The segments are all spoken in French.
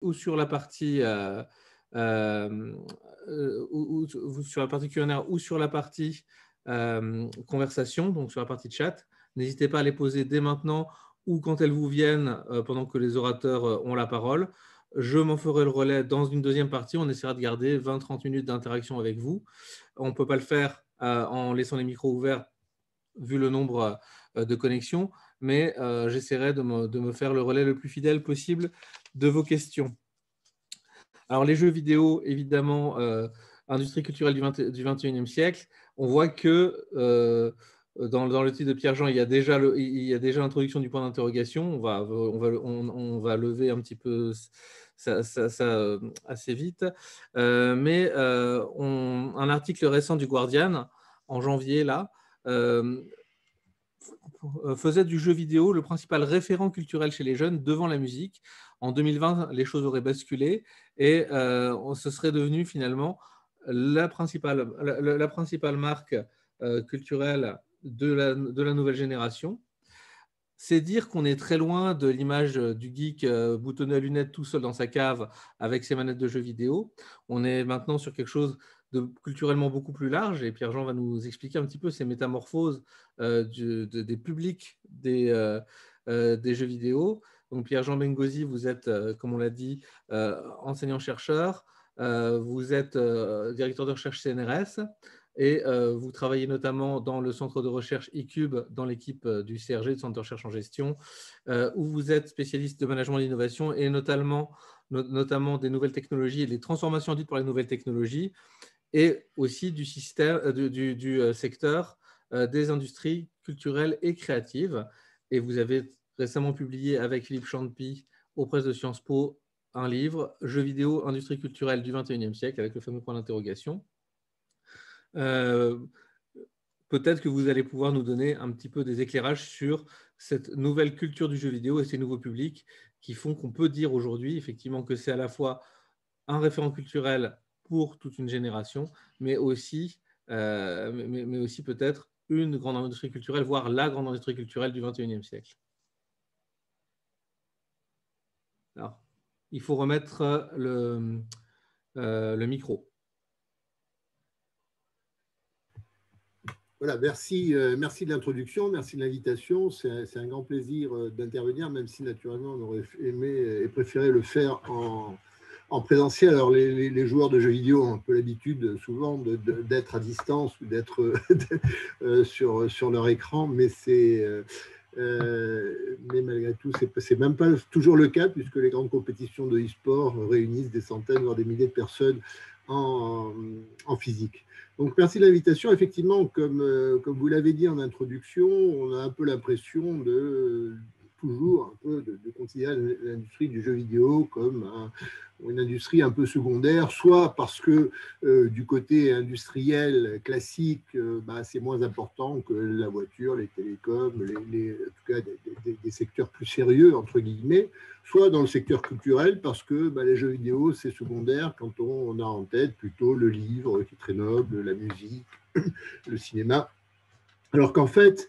ou sur la partie sur la partie Q&A ou sur la partie conversation, donc sur la partie chat. N'hésitez pas à les poser dès maintenant ou quand elles vous viennent pendant que les orateurs ont la parole. Je m'en ferai le relais dans une deuxième partie. On essaiera de garder 20-30 minutes d'interaction avec vous. On ne peut pas le faire en laissant les micros ouverts vu le nombre de connexions, mais j'essaierai de me faire le relais le plus fidèle possible de vos questions. Alors, les jeux vidéo, évidemment, industrie culturelle du 21e siècle, on voit que dans le titre de Pierre-Jean, il y a déjà l'introduction du point d'interrogation. On va lever un petit peu ça assez vite. Mais un article récent du Guardian, en janvier, là, faisait du jeu vidéo le principal référent culturel chez les jeunes devant la musique. En 2020, les choses auraient basculé et ce serait devenu finalement la principale marque culturelle de la nouvelle génération. C'est dire qu'on est très loin de l'image du geek boutonné à lunettes tout seul dans sa cave avec ses manettes de jeux vidéo. On est maintenant sur quelque chose de culturellement beaucoup plus large et Pierre-Jean va nous expliquer un petit peu ces métamorphoses des publics des jeux vidéo. Donc Pierre-Jean Bengozi, vous êtes, comme on l'a dit, enseignant-chercheur, vous êtes directeur de recherche CNRS et vous travaillez notamment dans le centre de recherche eCube, dans l'équipe du CRG, du centre de recherche en gestion, où vous êtes spécialiste de management d'innovation et notamment des nouvelles technologies et des transformations induites par les nouvelles technologies, et aussi du secteur des industries culturelles et créatives. Et vous avez récemment publié avec Philippe Champy aux presses de Sciences Po un livre, Jeux vidéo, industrie culturelle du 21e siècle, avec le fameux point d'interrogation. Peut-être que vous allez pouvoir nous donner un petit peu des éclairages sur cette nouvelle culture du jeu vidéo et ces nouveaux publics qui font qu'on peut dire aujourd'hui effectivement que c'est à la fois un référent culturel pour toute une génération, mais aussi peut-être une grande industrie culturelle, voire la grande industrie culturelle du 21e siècle. Alors, il faut remettre le micro. Voilà, merci de l'introduction, merci de l'invitation. C'est un grand plaisir d'intervenir, même si naturellement on aurait aimé et préféré le faire en présentiel. Alors les joueurs de jeux vidéo ont un peu l'habitude souvent d'être à distance ou d'être sur leur écran, mais malgré tout, c'est même pas toujours le cas, puisque les grandes compétitions de e-sport réunissent des centaines, voire des milliers de personnes en physique. Donc, merci de l'invitation. Effectivement, comme vous l'avez dit en introduction, on a un peu l'impression de considérer l'industrie du jeu vidéo comme une industrie un peu secondaire, soit parce que du côté industriel classique, c'est moins important que la voiture, les télécoms, en tout cas des secteurs plus sérieux, entre guillemets, soit dans le secteur culturel parce que les jeux vidéo, c'est secondaire quand on a en tête plutôt le livre qui est très noble, la musique, le cinéma. Alors qu'en fait,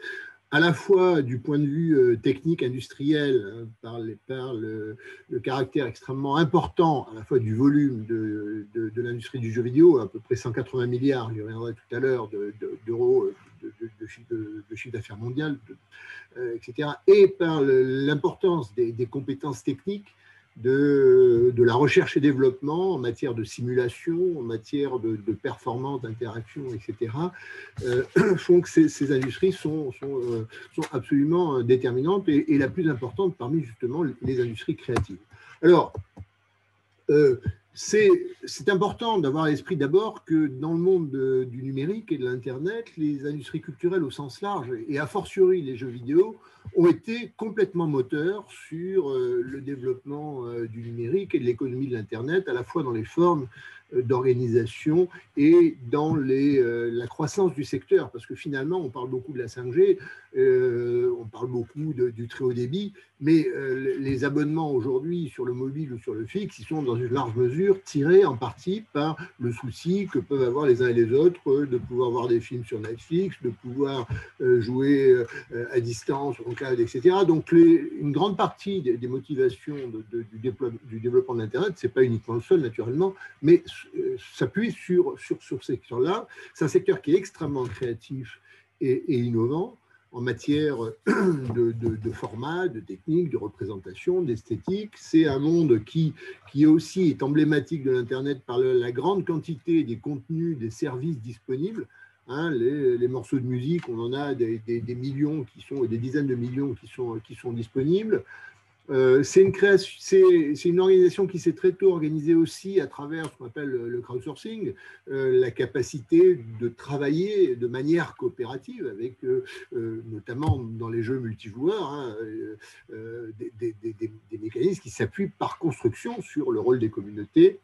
à la fois du point de vue technique, industriel, par le caractère extrêmement important, à la fois du volume de l'industrie du jeu vidéo, à peu près 180 milliards, je reviendrai tout à l'heure, d'euros de chiffre d'affaires mondial, etc., et par l'importance des compétences techniques de la recherche et développement en matière de simulation, en matière de performance, d'interaction, etc., font que ces industries sont absolument déterminantes et la plus importante parmi justement les industries créatives. Alors, c'est important d'avoir à l'esprit d'abord que dans le monde du numérique et de l'Internet, les industries culturelles au sens large, et a fortiori les jeux vidéo, ont été complètement moteurs sur le développement du numérique et de l'économie de l'Internet, à la fois dans les formes d'organisation et dans la croissance du secteur. Parce que finalement, on parle beaucoup de la 5G, on parle beaucoup du très haut débit, mais les abonnements aujourd'hui sur le mobile ou sur le fixe, ils sont dans une large mesure tirés en partie par le souci que peuvent avoir les uns et les autres de pouvoir voir des films sur Netflix, de pouvoir jouer à distance, en cloud, etc. Donc, une grande partie des motivations du développement de l'Internet, ce n'est pas uniquement le seul, naturellement, mais s'appuie sur ce secteur-là. C'est un secteur qui est extrêmement créatif et innovant en matière de format, de technique, de représentation, d'esthétique. C'est un monde qui aussi est emblématique de l'Internet par la grande quantité des contenus, des services disponibles. Hein, les morceaux de musique, on en a des millions des dizaines de millions qui sont disponibles. C'est une organisation qui s'est très tôt organisée aussi à travers ce qu'on appelle le crowdsourcing, la capacité de travailler de manière coopérative avec, notamment dans les jeux multijoueurs, hein, des mécanismes qui s'appuient par construction sur le rôle des communautés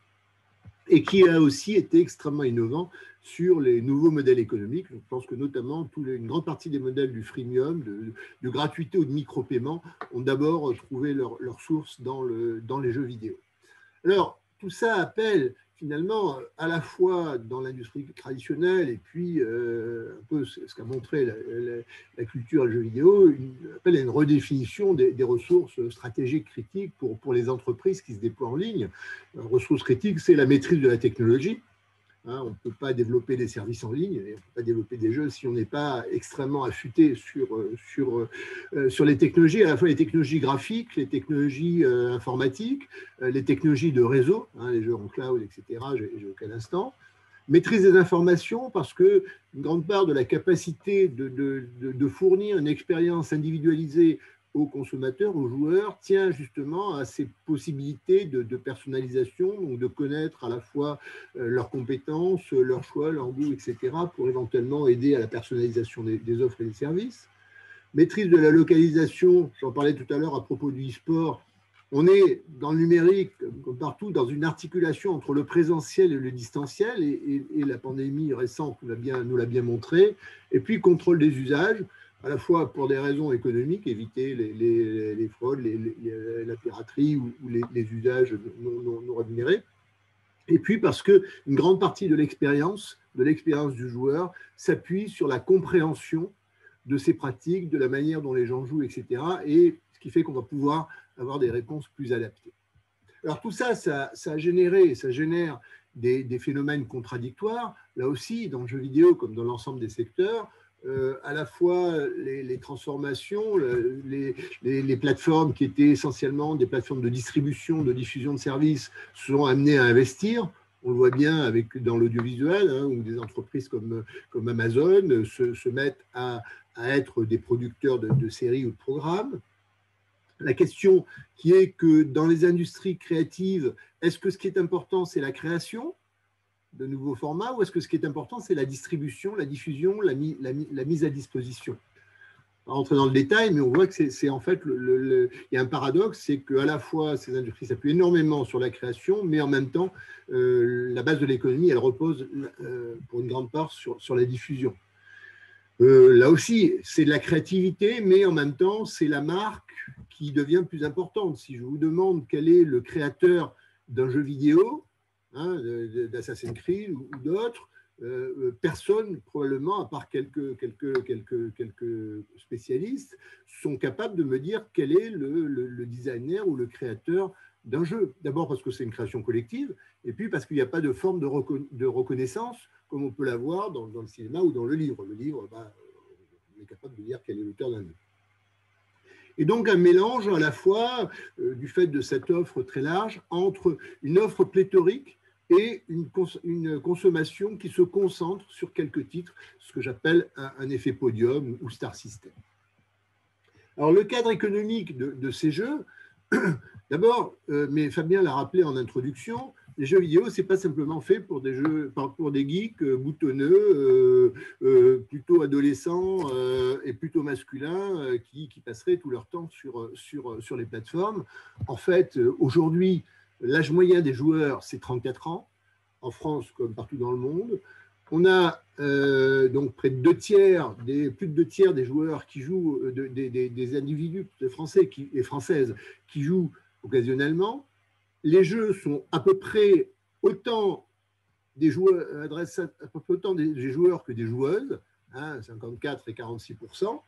et qui a aussi été extrêmement innovant sur les nouveaux modèles économiques. Je pense que notamment une grande partie des modèles du freemium, de gratuité ou de micro-paiement ont d'abord trouvé leur source dans les jeux vidéo. Alors, tout ça appelle finalement à la fois dans l'industrie traditionnelle et puis un peu ce qu'a montré la culture et le jeu vidéo, appelle à une redéfinition des ressources stratégiques critiques pour les entreprises qui se déploient en ligne. Ressources critiques, c'est la maîtrise de la technologie. Hein, on ne peut pas développer des services en ligne, et on ne peut pas développer des jeux si on n'est pas extrêmement affûté sur les technologies, à la fois les technologies graphiques, les technologies informatiques, les technologies de réseau, hein, les jeux en cloud, etc., j'évoquais à l'instant. Maîtrise des informations, parce qu'une grande part de la capacité de fournir une expérience individualisée aux consommateurs, aux joueurs, tient justement à ces possibilités de personnalisation, donc de connaître à la fois leurs compétences, leurs choix, leurs goûts, etc., pour éventuellement aider à la personnalisation des offres et des services. Maîtrise de la localisation, j'en parlais tout à l'heure à propos du e-sport, on est dans le numérique, comme partout, dans une articulation entre le présentiel et le distanciel, et la pandémie récente nous l'a bien montré, et puis contrôle des usages, à la fois pour des raisons économiques, éviter les fraudes, la piraterie ou les usages non rémunérés, et puis parce qu'une grande partie de l'expérience du joueur s'appuie sur la compréhension de ces pratiques, de la manière dont les gens jouent, etc., et ce qui fait qu'on va pouvoir avoir des réponses plus adaptées. Alors tout ça, ça génère des phénomènes contradictoires, là aussi, dans le jeu vidéo comme dans l'ensemble des secteurs, à la fois les transformations, les plateformes qui étaient essentiellement des plateformes de distribution, de diffusion de services, sont amenées à investir. On le voit bien dans l'audiovisuel, hein, où des entreprises comme Amazon se mettent à être des producteurs de séries ou de programmes. La question qui est que dans les industries créatives, est-ce que ce qui est important, c'est la création de nouveaux formats, ou est-ce que ce qui est important, c'est la distribution, la diffusion, la mise à disposition? On va rentrer dans le détail, mais on voit que c'est en fait, il y a un paradoxe, c'est qu'à la fois, ces industries s'appuient énormément sur la création, mais en même temps, la base de l'économie, elle repose pour une grande part sur la diffusion. Là aussi, c'est de la créativité, mais en même temps, c'est la marque qui devient plus importante. Si je vous demande quel est le créateur d'un jeu vidéo, hein, d'Assassin's Creed ou d'autres, personne, probablement, à part quelques spécialistes, sont capables de me dire quel est le designer ou le créateur d'un jeu. D'abord parce que c'est une création collective, et puis parce qu'il n'y a pas de forme de reconnaissance comme on peut l'avoir dans le cinéma ou dans le livre. Le livre, on est capable de dire quel est l'auteur d'un livre. Et donc un mélange à la fois du fait de cette offre très large entre une offre pléthorique et une consommation qui se concentre sur quelques titres, ce que j'appelle un effet podium ou star system. Alors le cadre économique de ces jeux, d'abord, mais Fabien l'a rappelé en introduction, les jeux vidéo, ce n'est pas simplement fait pour des geeks boutonneux, plutôt adolescents et plutôt masculins qui passeraient tout leur temps sur les plateformes. En fait, aujourd'hui, l'âge moyen des joueurs, c'est 34 ans. en France comme partout dans le monde. On a donc près de plus de 2 tiers des joueurs qui jouent, des individus français et françaises qui jouent occasionnellement. Les jeux sont à peu près autant des joueurs, adressent à peu près autant des joueurs que des joueuses, hein, 54 et 46%.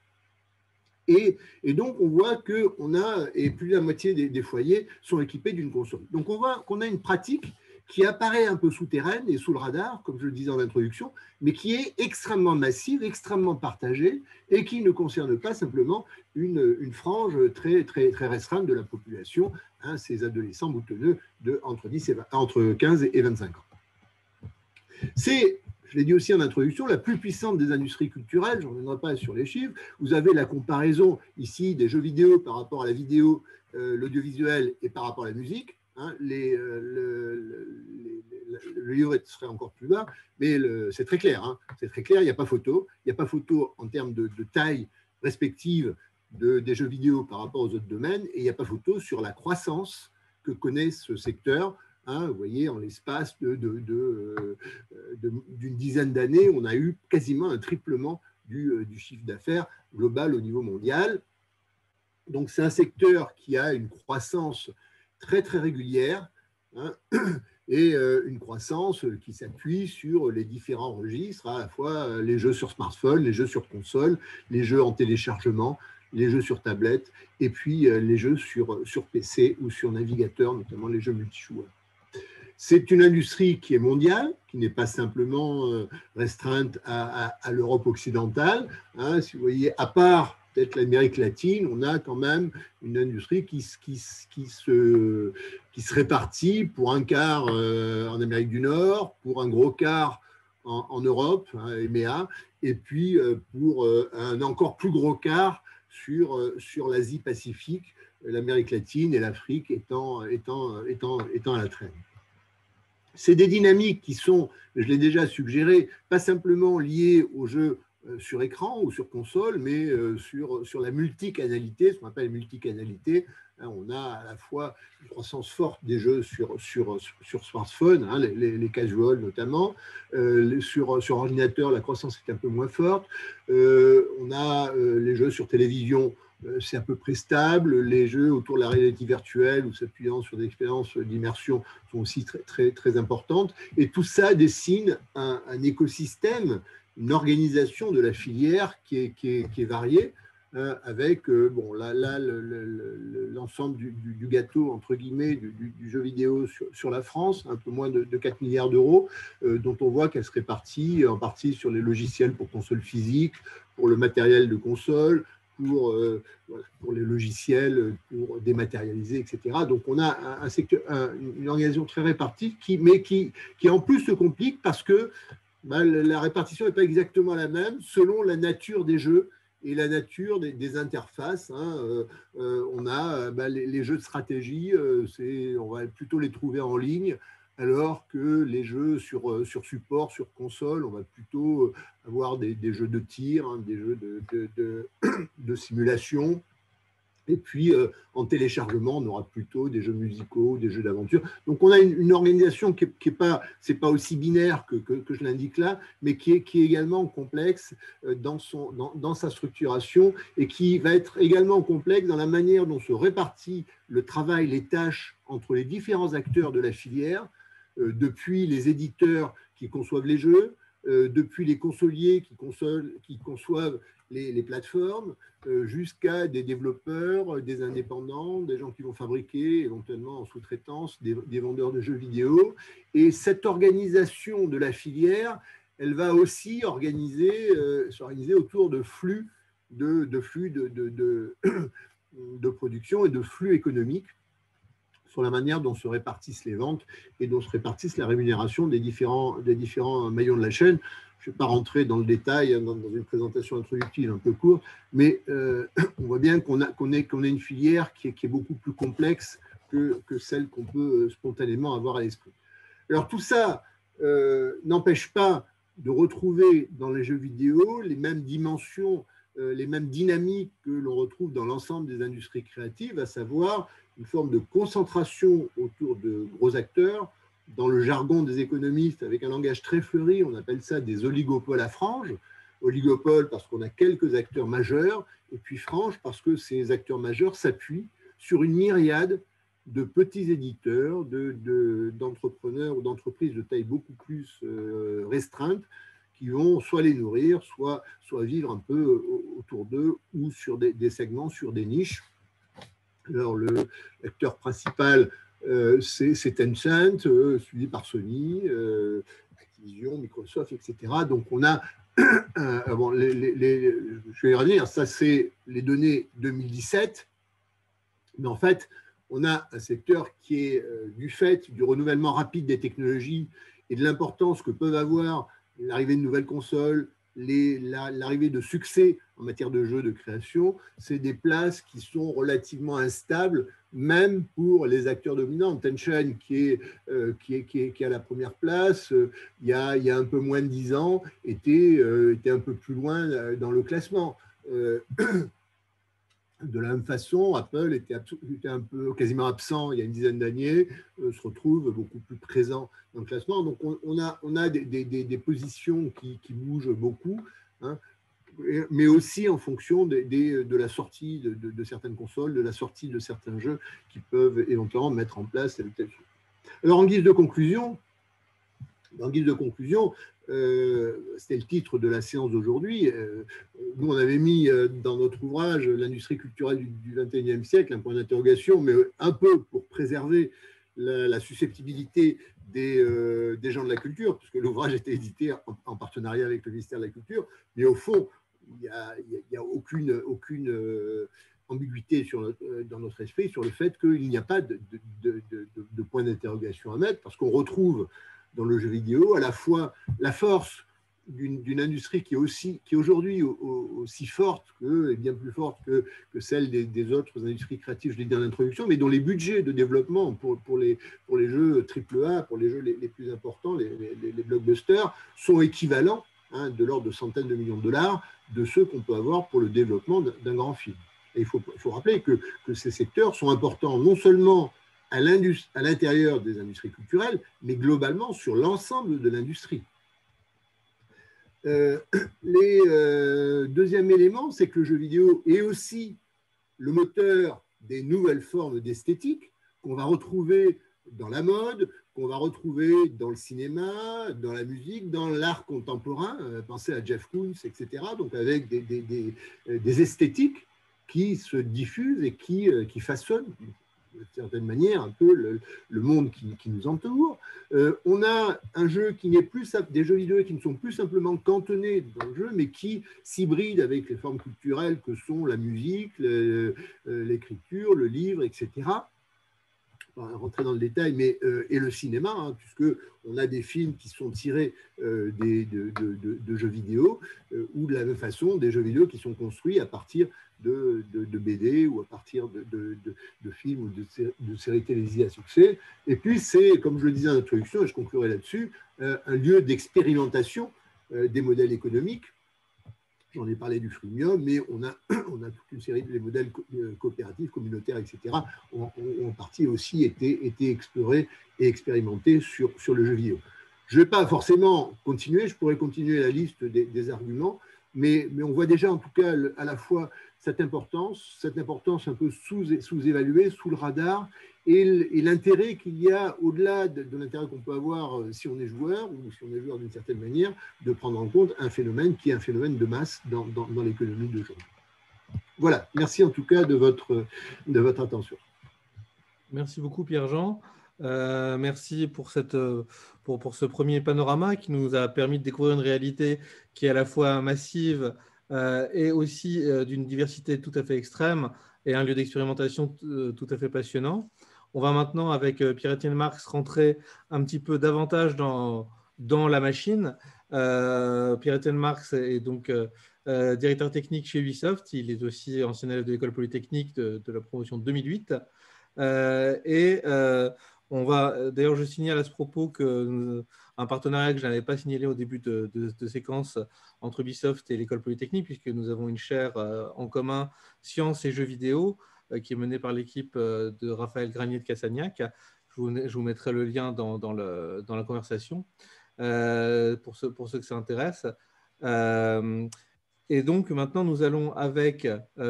Et donc, on voit que plus de la moitié des foyers sont équipés d'une console. Donc, on voit qu'on a une pratique qui apparaît un peu souterraine et sous le radar, comme je le disais en introduction, mais qui est extrêmement massive, extrêmement partagée, et qui ne concerne pas simplement une frange très, très, très restreinte de la population, hein, ces adolescents boutonneux entre 15 et 25 ans. C'est, je l'ai dit aussi en introduction, la plus puissante des industries culturelles. Je ne reviendrai pas sur les chiffres. Vous avez la comparaison ici des jeux vidéo par rapport à la vidéo, l'audiovisuel et par rapport à la musique. Hein, le livre serait encore plus bas, mais c'est très clair. Hein, c'est très clair, il n'y a pas photo. Il n'y a pas photo en termes de taille respective des jeux vidéo par rapport aux autres domaines, et il n'y a pas photo sur la croissance que connaît ce secteur. Hein, vous voyez, en l'espace d'une dizaine d'années, on a eu quasiment un triplement du chiffre d'affaires global au niveau mondial. Donc, c'est un secteur qui a une croissance très, très régulière, hein, et une croissance qui s'appuie sur les différents registres, à la fois les jeux sur smartphone, les jeux sur console, les jeux en téléchargement, les jeux sur tablette, et puis les jeux sur PC ou sur navigateur, notamment les jeux multijoueurs. C'est une industrie qui est mondiale, qui n'est pas simplement restreinte à l'Europe occidentale. Hein, si vous voyez, à part peut-être l'Amérique latine, on a quand même une industrie qui se répartit pour un quart en Amérique du Nord, pour un gros quart en Europe, hein, EMEA, et puis pour un encore plus gros quart sur l'Asie-Pacifique, l'Amérique latine et l'Afrique étant à la traîne. C'est des dynamiques qui sont, je l'ai déjà suggéré, pas simplement liées aux jeux sur écran ou sur console, mais sur la multicanalité, ce qu'on appelle multicanalité. On a à la fois une croissance forte des jeux sur smartphone, hein, les casuals notamment. Sur ordinateur, la croissance est un peu moins forte. On a les jeux sur télévision, c'est à peu près stable. Les jeux autour de la réalité virtuelle ou s'appuyant sur des expériences d'immersion sont aussi très, très, très importantes. Et tout ça dessine un écosystème, une organisation de la filière qui est variée, avec l'ensemble du gâteau, entre guillemets, du jeu vidéo sur la France, un peu moins de 4 milliards d'euros, dont on voit qu'elle se répartit en partie sur les logiciels pour consoles physiques, pour le matériel de console, pour les logiciels, pour dématérialiser, etc. Donc, on a un secteur, une organisation très répartie, mais qui en plus se complique parce que la répartition n'est pas exactement la même selon la nature des jeux et la nature des interfaces. Hein. On a les jeux de stratégie, on va plutôt les trouver en ligne, alors que les jeux sur support, sur console, on va plutôt avoir des jeux de tir, hein, des jeux de simulation. Et puis, en téléchargement, on aura plutôt des jeux musicaux, des jeux d'aventure. Donc, on a une organisation qui n'est pas aussi binaire que je l'indique là, mais qui est également complexe dans sa structuration et qui va être également complexe dans la manière dont se répartit le travail, les tâches entre les différents acteurs de la filière, depuis les éditeurs qui conçoivent les jeux, depuis les consoliers qui conçoivent les plateformes, jusqu'à des développeurs, des indépendants, des gens qui vont fabriquer, éventuellement en sous-traitance, des vendeurs de jeux vidéo. Et cette organisation de la filière, elle va aussi s'organiser autour de flux de production et de flux économiques sur la manière dont se répartissent les ventes et dont se répartissent la rémunération des différents maillons de la chaîne. Je ne vais pas rentrer dans le détail dans une présentation introductive un peu courte, mais on voit bien qu'on a une filière qui est beaucoup plus complexe que celle qu'on peut spontanément avoir à l'esprit. Alors tout ça n'empêche pas de retrouver dans les jeux vidéo les mêmes dimensions, les mêmes dynamiques que l'on retrouve dans l'ensemble des industries créatives, à savoir une forme de concentration autour de gros acteurs, dans le jargon des économistes, avec un langage très fleuri, on appelle ça des oligopoles à franges. Oligopole parce qu'on a quelques acteurs majeurs, et puis franges parce que ces acteurs majeurs s'appuient sur une myriade de petits éditeurs, d'entrepreneurs ou d'entreprises de taille beaucoup plus restreinte, qui vont soit les nourrir, soit vivre un peu autour d'eux ou sur des segments, sur des niches. Alors, l'acteur principal, c'est Tencent, suivi par Sony, Activision, Microsoft, etc. Donc, on a, bon, je vais y revenir, ça c'est les données 2017, mais en fait, on a un secteur qui est, du fait du renouvellement rapide des technologies et de l'importance que peuvent avoir l'arrivée de nouvelles consoles, l'arrivée de succès en matière de jeux de création, c'est des places qui sont relativement instables, même pour les acteurs dominants. Tencent, qui est à la première place, il y a un peu moins de 10 ans, était un peu plus loin dans le classement. De la même façon, Apple était un peu quasiment absent il y a une dizaine d'années, se retrouve beaucoup plus présent dans le classement. Donc, on a des positions qui bougent beaucoup, hein, mais aussi en fonction de la sortie de certaines consoles, de la sortie de certains jeux qui peuvent éventuellement mettre en place telle ou telle chose. Alors, en guise de conclusion, c'était le titre de la séance d'aujourd'hui. Nous, on avait mis dans notre ouvrage l'industrie culturelle du XXIe siècle, un point d'interrogation, mais un peu pour préserver la susceptibilité des gens de la culture, puisque l'ouvrage était édité en partenariat avec le ministère de la Culture. Mais au fond, il n'y a aucune ambiguïté dans notre esprit sur le fait qu'il n'y a pas de point d'interrogation à mettre, parce qu'on retrouve dans le jeu vidéo à la fois la force d'une industrie qui est aujourd'hui aussi forte et bien plus forte que celle des autres industries créatives, je l'ai dit en introduction, mais dont les budgets de développement pour les jeux AAA, pour les jeux les plus importants, les blockbusters, sont équivalents, hein, de l'ordre de centaines de millions de dollars, de ceux qu'on peut avoir pour le développement d'un grand film. Et il faut rappeler que ces secteurs sont importants non seulement à l'intérieur des industries culturelles, mais globalement sur l'ensemble de l'industrie. Deuxième élément, c'est que le jeu vidéo est aussi le moteur des nouvelles formes d'esthétique qu'on va retrouver dans la mode, qu'on va retrouver dans le cinéma, dans la musique, dans l'art contemporain. Pensez à Jeff Koons, etc. Donc avec des esthétiques qui se diffusent et qui façonnent de certaine manière un peu le monde qui nous entoure. On a un jeu qui n'est plus des jeux vidéo qui ne sont plus simplement cantonnés dans le jeu, mais qui s'hybrident avec les formes culturelles que sont la musique, l'écriture, le livre, etc. On va rentrer dans le détail, mais et le cinéma, hein, puisque on a des films qui sont tirés de jeux vidéo, ou de la même façon des jeux vidéo qui sont construits à partir de BD ou à partir de films ou de séries télévisées à succès. Et puis c'est, comme je le disais en introduction, et je conclurai là-dessus, un lieu d'expérimentation des modèles économiques. J'en ai parlé du freemium, mais on a toute une série de modèles coopératifs, communautaires, etc., ont en partie aussi été explorés et expérimentés sur le jeu vidéo. Je ne vais pas forcément continuer, je pourrais continuer la liste des arguments, mais on voit déjà en tout cas à la fois cette importance un peu sous-évaluée, sous le radar, et l'intérêt qu'il y a, au-delà de l'intérêt qu'on peut avoir si on est joueur, ou si on est joueur d'une certaine manière, de prendre en compte un phénomène qui est un phénomène de masse dans l'économie d'aujourd'hui. Voilà, merci en tout cas de votre attention. Merci beaucoup Pierre-Jean. Merci pour ce premier panorama qui nous a permis de découvrir une réalité qui est à la fois massive et aussi d'une diversité tout à fait extrême et un lieu d'expérimentation tout à fait passionnant. On va maintenant, avec Pierre-Étienne Marx, rentrer un petit peu davantage dans la machine. Pierre-Étienne Marx est donc directeur technique chez Ubisoft. Il est aussi ancien élève de l'école polytechnique de la promotion 2008. On va, d'ailleurs, je signale à ce propos un partenariat que je n'avais pas signalé au début de séquence entre Ubisoft et l'école polytechnique, puisque nous avons une chaire en commun sciences et jeux vidéo qui est menée par l'équipe de Raphaël Granier de Cassagnac. Je je vous mettrai le lien dans la conversation pour ceux que ça intéresse. Et donc, maintenant, nous allons, avec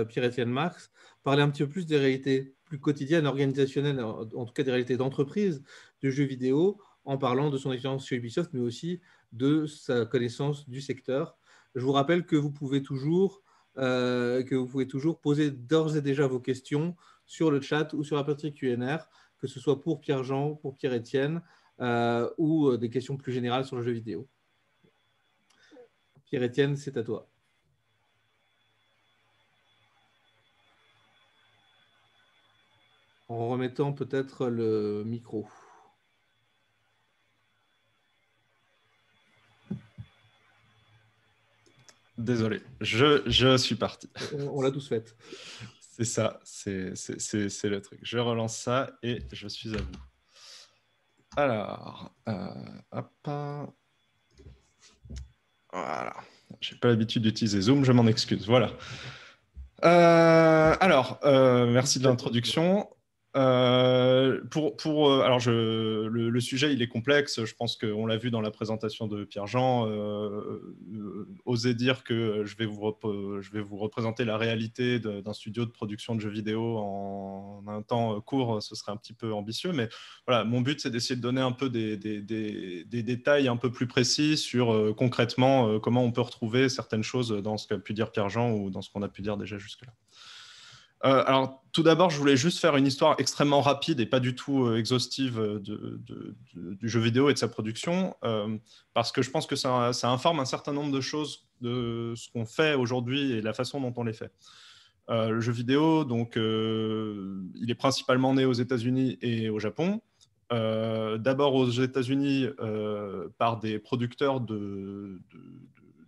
Pierre-Étienne Marx, parler un petit peu plus des réalités plus quotidiennes, organisationnelles, en tout cas des réalités d'entreprise du jeu vidéo, en parlant de son expérience chez Ubisoft, mais aussi de sa connaissance du secteur. Je vous rappelle que vous pouvez toujours poser d'ores et déjà vos questions sur le chat ou sur la partie Q&R, que ce soit pour Pierre-Jean, pour Pierre-Étienne, ou des questions plus générales sur le jeu vidéo. Pierre-Étienne, c'est à toi. En remettant peut-être le micro. Désolé, je suis parti. On l'a tous fait. C'est ça, c'est le truc. Je relance ça et je suis à vous. Alors, hop. Voilà. Je n'ai pas l'habitude d'utiliser Zoom, je m'en excuse. Voilà. Merci de l'introduction. Alors le sujet, il est complexe. Je pense qu'on l'a vu dans la présentation de Pierre-Jean. Oser dire que je vais vous représenter la réalité d'un studio de production de jeux vidéo en un temps court, ce serait un petit peu ambitieux. Mais voilà, mon but, c'est d'essayer de donner un peu des détails un peu plus précis sur concrètement comment on peut retrouver certaines choses dans ce qu'a pu dire Pierre-Jean ou dans ce qu'on a pu dire déjà jusque-là. Alors, tout d'abord, je voulais juste faire une histoire extrêmement rapide et pas du tout exhaustive du jeu vidéo et de sa production, parce que je pense que ça informe un certain nombre de choses de ce qu'on fait aujourd'hui et la façon dont on les fait. Le jeu vidéo, donc, il est principalement né aux États-Unis et au Japon. D'abord aux États-Unis par des producteurs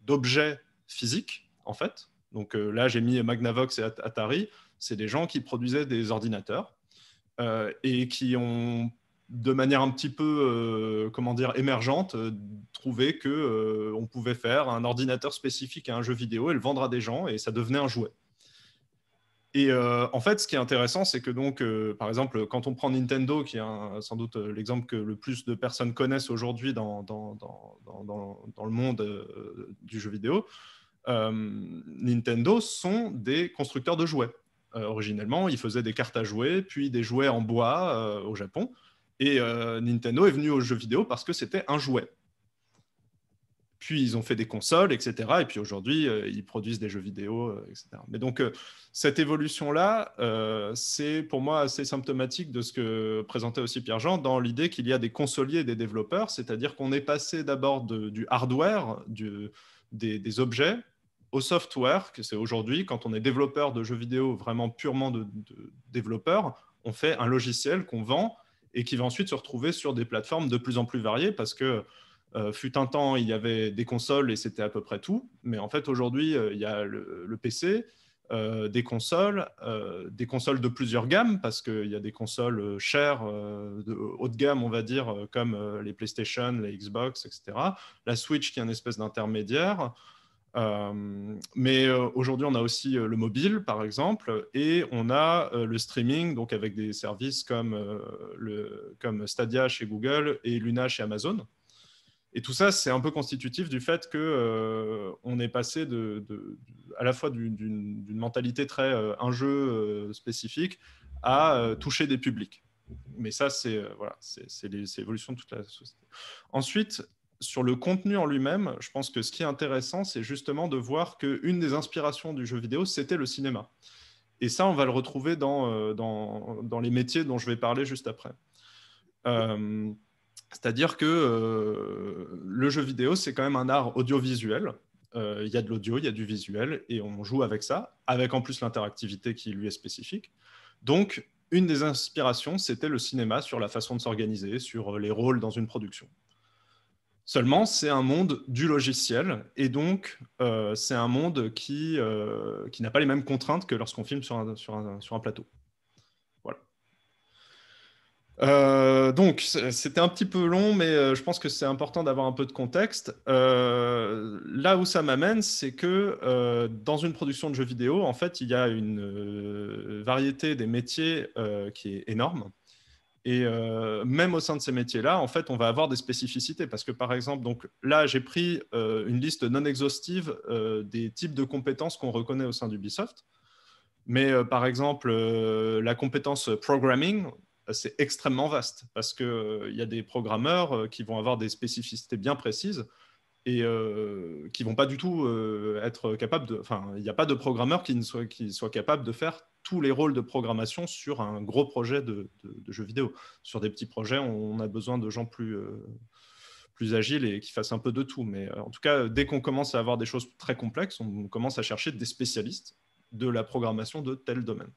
d'objets physiques, en fait. Donc là, j'ai mis Magnavox et Atari. C'est des gens qui produisaient des ordinateurs et qui ont, de manière un petit peu, émergente, trouvé qu'on pouvait faire un ordinateur spécifique à un jeu vidéo et le vendre à des gens, et ça devenait un jouet. Et en fait, ce qui est intéressant, c'est que donc, par exemple, quand on prend Nintendo, qui est sans doute l'exemple que le plus de personnes connaissent aujourd'hui dans le monde du jeu vidéo, Nintendo sont des constructeurs de jouets. Originellement, ils faisaient des cartes à jouer, puis des jouets en bois au Japon. Et Nintendo est venu aux jeux vidéo parce que c'était un jouet. Puis ils ont fait des consoles, etc. Et puis aujourd'hui, ils produisent des jeux vidéo, etc. Mais donc, cette évolution-là, c'est pour moi assez symptomatique de ce que présentait aussi Pierre-Jean, dans l'idée qu'il y a des consoliers et des développeurs, c'est-à-dire qu'on est passé d'abord du hardware, des objets, au software, que c'est aujourd'hui, quand on est développeur de jeux vidéo, vraiment purement de développeur, on fait un logiciel qu'on vend et qui va ensuite se retrouver sur des plateformes de plus en plus variées, parce que fut un temps, il y avait des consoles et c'était à peu près tout. Mais en fait, aujourd'hui, il y a le PC, des consoles de plusieurs gammes, parce qu'il y a des consoles chères, de haut de gamme, on va dire, comme les PlayStation, les Xbox, etc. La Switch, qui est une espèce d'intermédiaire. Mais aujourd'hui, on a aussi le mobile, par exemple, et on a le streaming, donc avec des services comme Stadia chez Google et Luna chez Amazon. Et tout ça, c'est un peu constitutif du fait qu'on est passé à la fois d'une mentalité très un jeu spécifique à toucher des publics. Mais ça, c'est l'évolution de toute la société. Ensuite, sur le contenu en lui-même, je pense que ce qui est intéressant, c'est justement de voir qu'une des inspirations du jeu vidéo, c'était le cinéma. Et ça, on va le retrouver dans les métiers dont je vais parler juste après. C'est-à-dire que le jeu vidéo, c'est quand même un art audiovisuel. Il y a de l'audio, il y a du visuel, et on joue avec ça, avec en plus l'interactivité qui lui est spécifique. Donc, une des inspirations, c'était le cinéma sur la façon de s'organiser, sur les rôles dans une production. Seulement, c'est un monde du logiciel, et donc c'est un monde qui n'a pas les mêmes contraintes que lorsqu'on filme sur un plateau. Donc, c'était un petit peu long, mais je pense que c'est important d'avoir un peu de contexte. Là où ça m'amène, c'est que dans une production de jeux vidéo, en fait, il y a une variété des métiers qui est énorme. Et même au sein de ces métiers-là, en fait, on va avoir des spécificités. Parce que, par exemple, donc, là, j'ai pris une liste non exhaustive des types de compétences qu'on reconnaît au sein d'Ubisoft. Mais par exemple, la compétence programming, c'est extrêmement vaste. Parce qu'il y a des programmeurs qui vont avoir des spécificités bien précises et qui vont pas du tout être capables de... Enfin, il n'y a pas de programmeur qui soit capable de faire tous les rôles de programmation sur un gros projet de jeu vidéo. Sur des petits projets, on a besoin de gens plus agiles et qui fassent un peu de tout. Mais en tout cas, dès qu'on commence à avoir des choses très complexes, on commence à chercher des spécialistes de la programmation de tel domaine.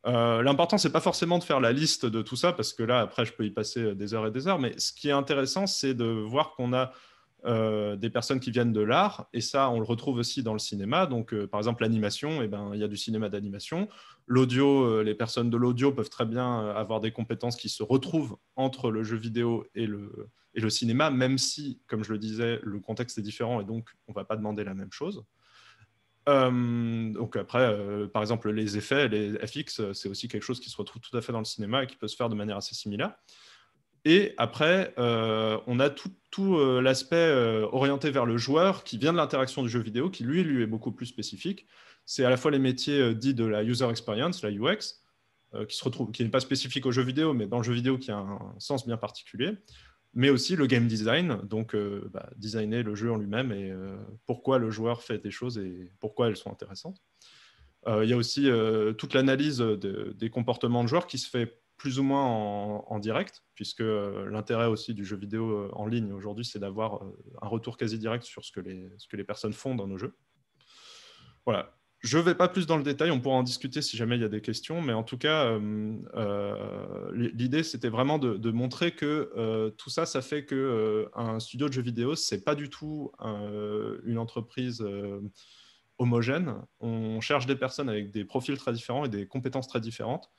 L'important, c'est pas forcément de faire la liste de tout ça, parce que là, après, je peux y passer des heures et des heures, mais ce qui est intéressant, c'est de voir qu'on a des personnes qui viennent de l'art, et ça, on le retrouve aussi dans le cinéma. Donc, par exemple, l'animation, eh ben, il y a du cinéma d'animation. L'audio, les personnes de l'audio peuvent très bien avoir des compétences qui se retrouvent entre le jeu vidéo et le cinéma, même si, comme je le disais, le contexte est différent, et donc, on ne va pas demander la même chose. Donc après, par exemple, les effets, les FX, c'est aussi quelque chose qui se retrouve tout à fait dans le cinéma et qui peut se faire de manière assez similaire. Et après, on a tout l'aspect orienté vers le joueur qui vient de l'interaction du jeu vidéo, qui lui est beaucoup plus spécifique. C'est à la fois les métiers dits de la user experience, la UX, qui n'est pas spécifique au jeu vidéo, mais dans le jeu vidéo qui a un sens bien particulier, mais aussi le game design, donc designer le jeu en lui-même et pourquoi le joueur fait des choses et pourquoi elles sont intéressantes. Il y a aussi toute l'analyse des comportements de joueurs qui se fait plus ou moins en direct, puisque l'intérêt aussi du jeu vidéo en ligne aujourd'hui, c'est d'avoir un retour quasi direct sur ce que les personnes font dans nos jeux. Voilà. Je ne vais pas plus dans le détail, on pourra en discuter si jamais il y a des questions, mais en tout cas, l'idée, c'était vraiment de montrer que tout ça, ça fait qu'un studio de jeux vidéo, ce n'est pas du tout une entreprise homogène. On cherche des personnes avec des profils très différents et des compétences très différentes.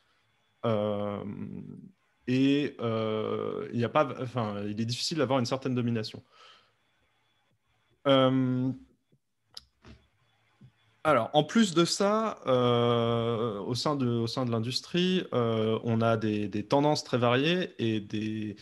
Il est difficile d'avoir une certaine domination. Alors, en plus de ça, au sein de l'industrie, on a des tendances très variées et des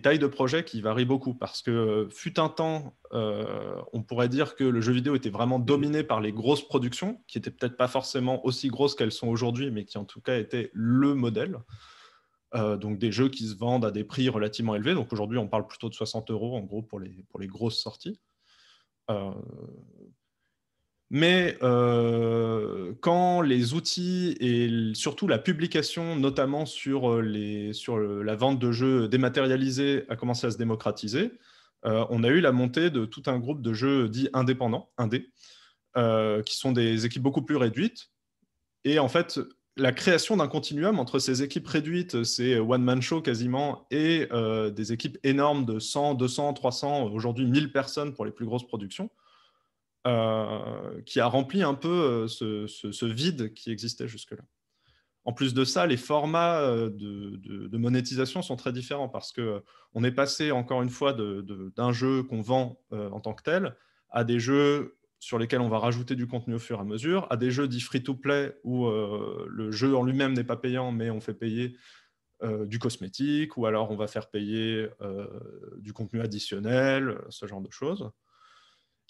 tailles de projets qui varient beaucoup. Parce que fut un temps, on pourrait dire que le jeu vidéo était vraiment dominé par les grosses productions, qui n'étaient peut-être pas forcément aussi grosses qu'elles sont aujourd'hui, mais qui en tout cas étaient le modèle. Donc des jeux qui se vendent à des prix relativement élevés. Donc aujourd'hui, on parle plutôt de 60 € en gros pour les grosses sorties. Mais quand les outils et surtout la publication, notamment sur la vente de jeux dématérialisés, a commencé à se démocratiser, on a eu la montée de tout un groupe de jeux dits indépendants, indés, qui sont des équipes beaucoup plus réduites. Et en fait, la création d'un continuum entre ces équipes réduites, ces one-man show quasiment, et des équipes énormes de 100, 200, 300, aujourd'hui 1000 personnes pour les plus grosses productions, qui a rempli un peu ce vide qui existait jusque-là. En plus de ça, les formats de monétisation sont très différents parce qu'on est passé, encore une fois, d'un jeu qu'on vend en tant que tel à des jeux sur lesquels on va rajouter du contenu au fur et à mesure, à des jeux dits free-to-play où le jeu en lui-même n'est pas payant, mais on fait payer du cosmétique, ou alors on va faire payer du contenu additionnel, ce genre de choses.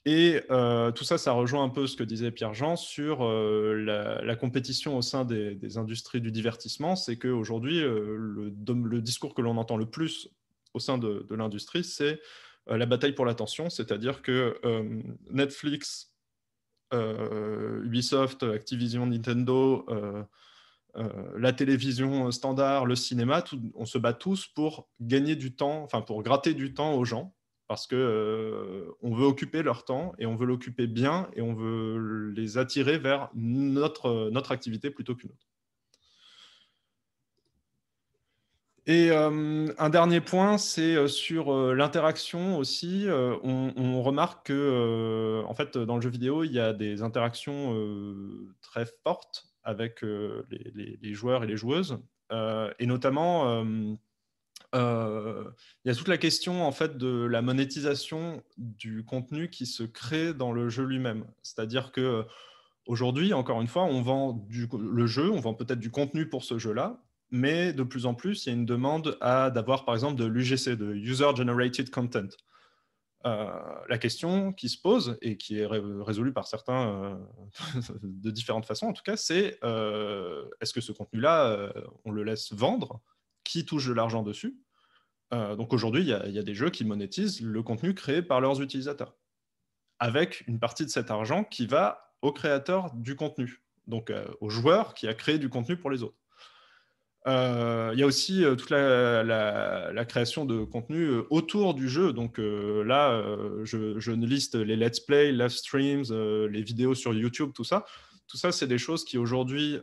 Et tout ça, ça rejoint un peu ce que disait Pierre-Jean sur la compétition au sein des industries du divertissement. C'est qu'aujourd'hui, le discours que l'on entend le plus au sein de l'industrie, c'est la bataille pour l'attention. C'est-à-dire que Netflix, Ubisoft, Activision, Nintendo, la télévision standard, le cinéma, on se bat tous pour gagner du temps, enfin pour gratter du temps aux gens, parce que on veut occuper leur temps et on veut l'occuper bien et on veut les attirer vers notre activité plutôt qu'une autre. Et un dernier point, c'est sur l'interaction aussi. On remarque que, en fait, dans le jeu vidéo, il y a des interactions très fortes avec les joueurs et les joueuses, et notamment il y a toute la question en fait de la monétisation du contenu qui se crée dans le jeu lui-même. C'est-à-dire que aujourd'hui, encore une fois, on vend le jeu, on vend peut-être du contenu pour ce jeu-là, mais de plus en plus, il y a une demande d'avoir, par exemple, de l'UGC, de User Generated Content. La question qui se pose, et qui est résolue par certains de différentes façons, en tout cas, c'est est-ce que ce contenu-là, on le laisse vendre? Qui touche de l'argent dessus? Donc aujourd'hui, il y a des jeux qui monétisent le contenu créé par leurs utilisateurs, avec une partie de cet argent qui va aux créateurs du contenu, donc aux joueurs qui a créé du contenu pour les autres. Il y a aussi toute la création de contenu autour du jeu. Donc là, je ne liste les let's play, live streams, les vidéos sur YouTube, tout ça. Tout ça, c'est des choses qui aujourd'hui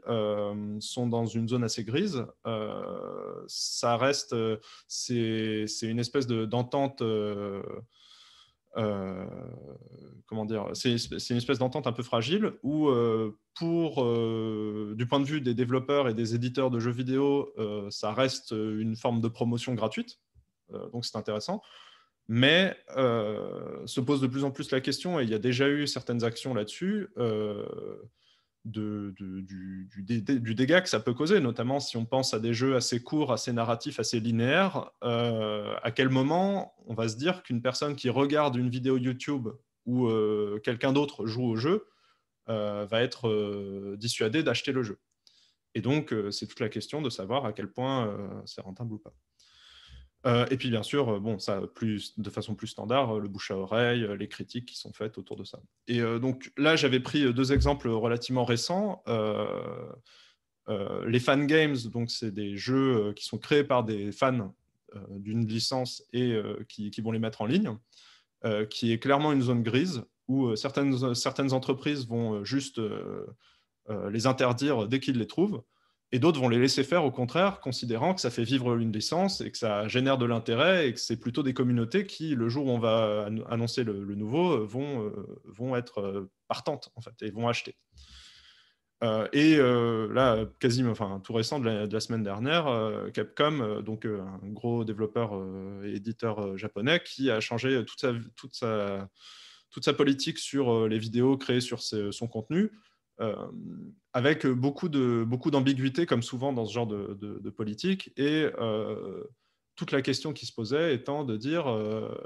sont dans une zone assez grise. Ça reste, c'est une espèce d'entente. Comment dire, c'est une espèce d'entente un peu fragile où, du point de vue des développeurs et des éditeurs de jeux vidéo, ça reste une forme de promotion gratuite, donc c'est intéressant. Mais se pose de plus en plus la question, et il y a déjà eu certaines actions là-dessus, du dégât que ça peut causer, notamment si on pense à des jeux assez courts, assez narratifs, assez linéaires. À quel moment on va se dire qu'une personne qui regarde une vidéo YouTube où quelqu'un d'autre joue au jeu va être dissuadée d'acheter le jeu? Et donc, c'est toute la question de savoir à quel point c'est rentable ou pas. Et puis bien sûr, bon, ça, de façon plus standard, le bouche à oreille, les critiques qui sont faites autour de ça. Et donc là, j'avais pris deux exemples relativement récents. Les fan games, donc c'est des jeux qui sont créés par des fans d'une licence et qui vont les mettre en ligne, qui est clairement une zone grise où certaines entreprises vont juste les interdire dès qu'ils les trouvent. Et d'autres vont les laisser faire, au contraire, considérant que ça fait vivre une licence et que ça génère de l'intérêt et que c'est plutôt des communautés qui, le jour où on va annoncer le nouveau, vont être partantes, en fait, et vont acheter. Là, quasiment, enfin, tout récent de la semaine dernière, Capcom, donc un gros développeur et éditeur japonais, qui a changé toute sa politique sur les vidéos créées sur son contenu, avec beaucoup d'ambiguïté, comme souvent dans ce genre de politique, et toute la question qui se posait étant de dire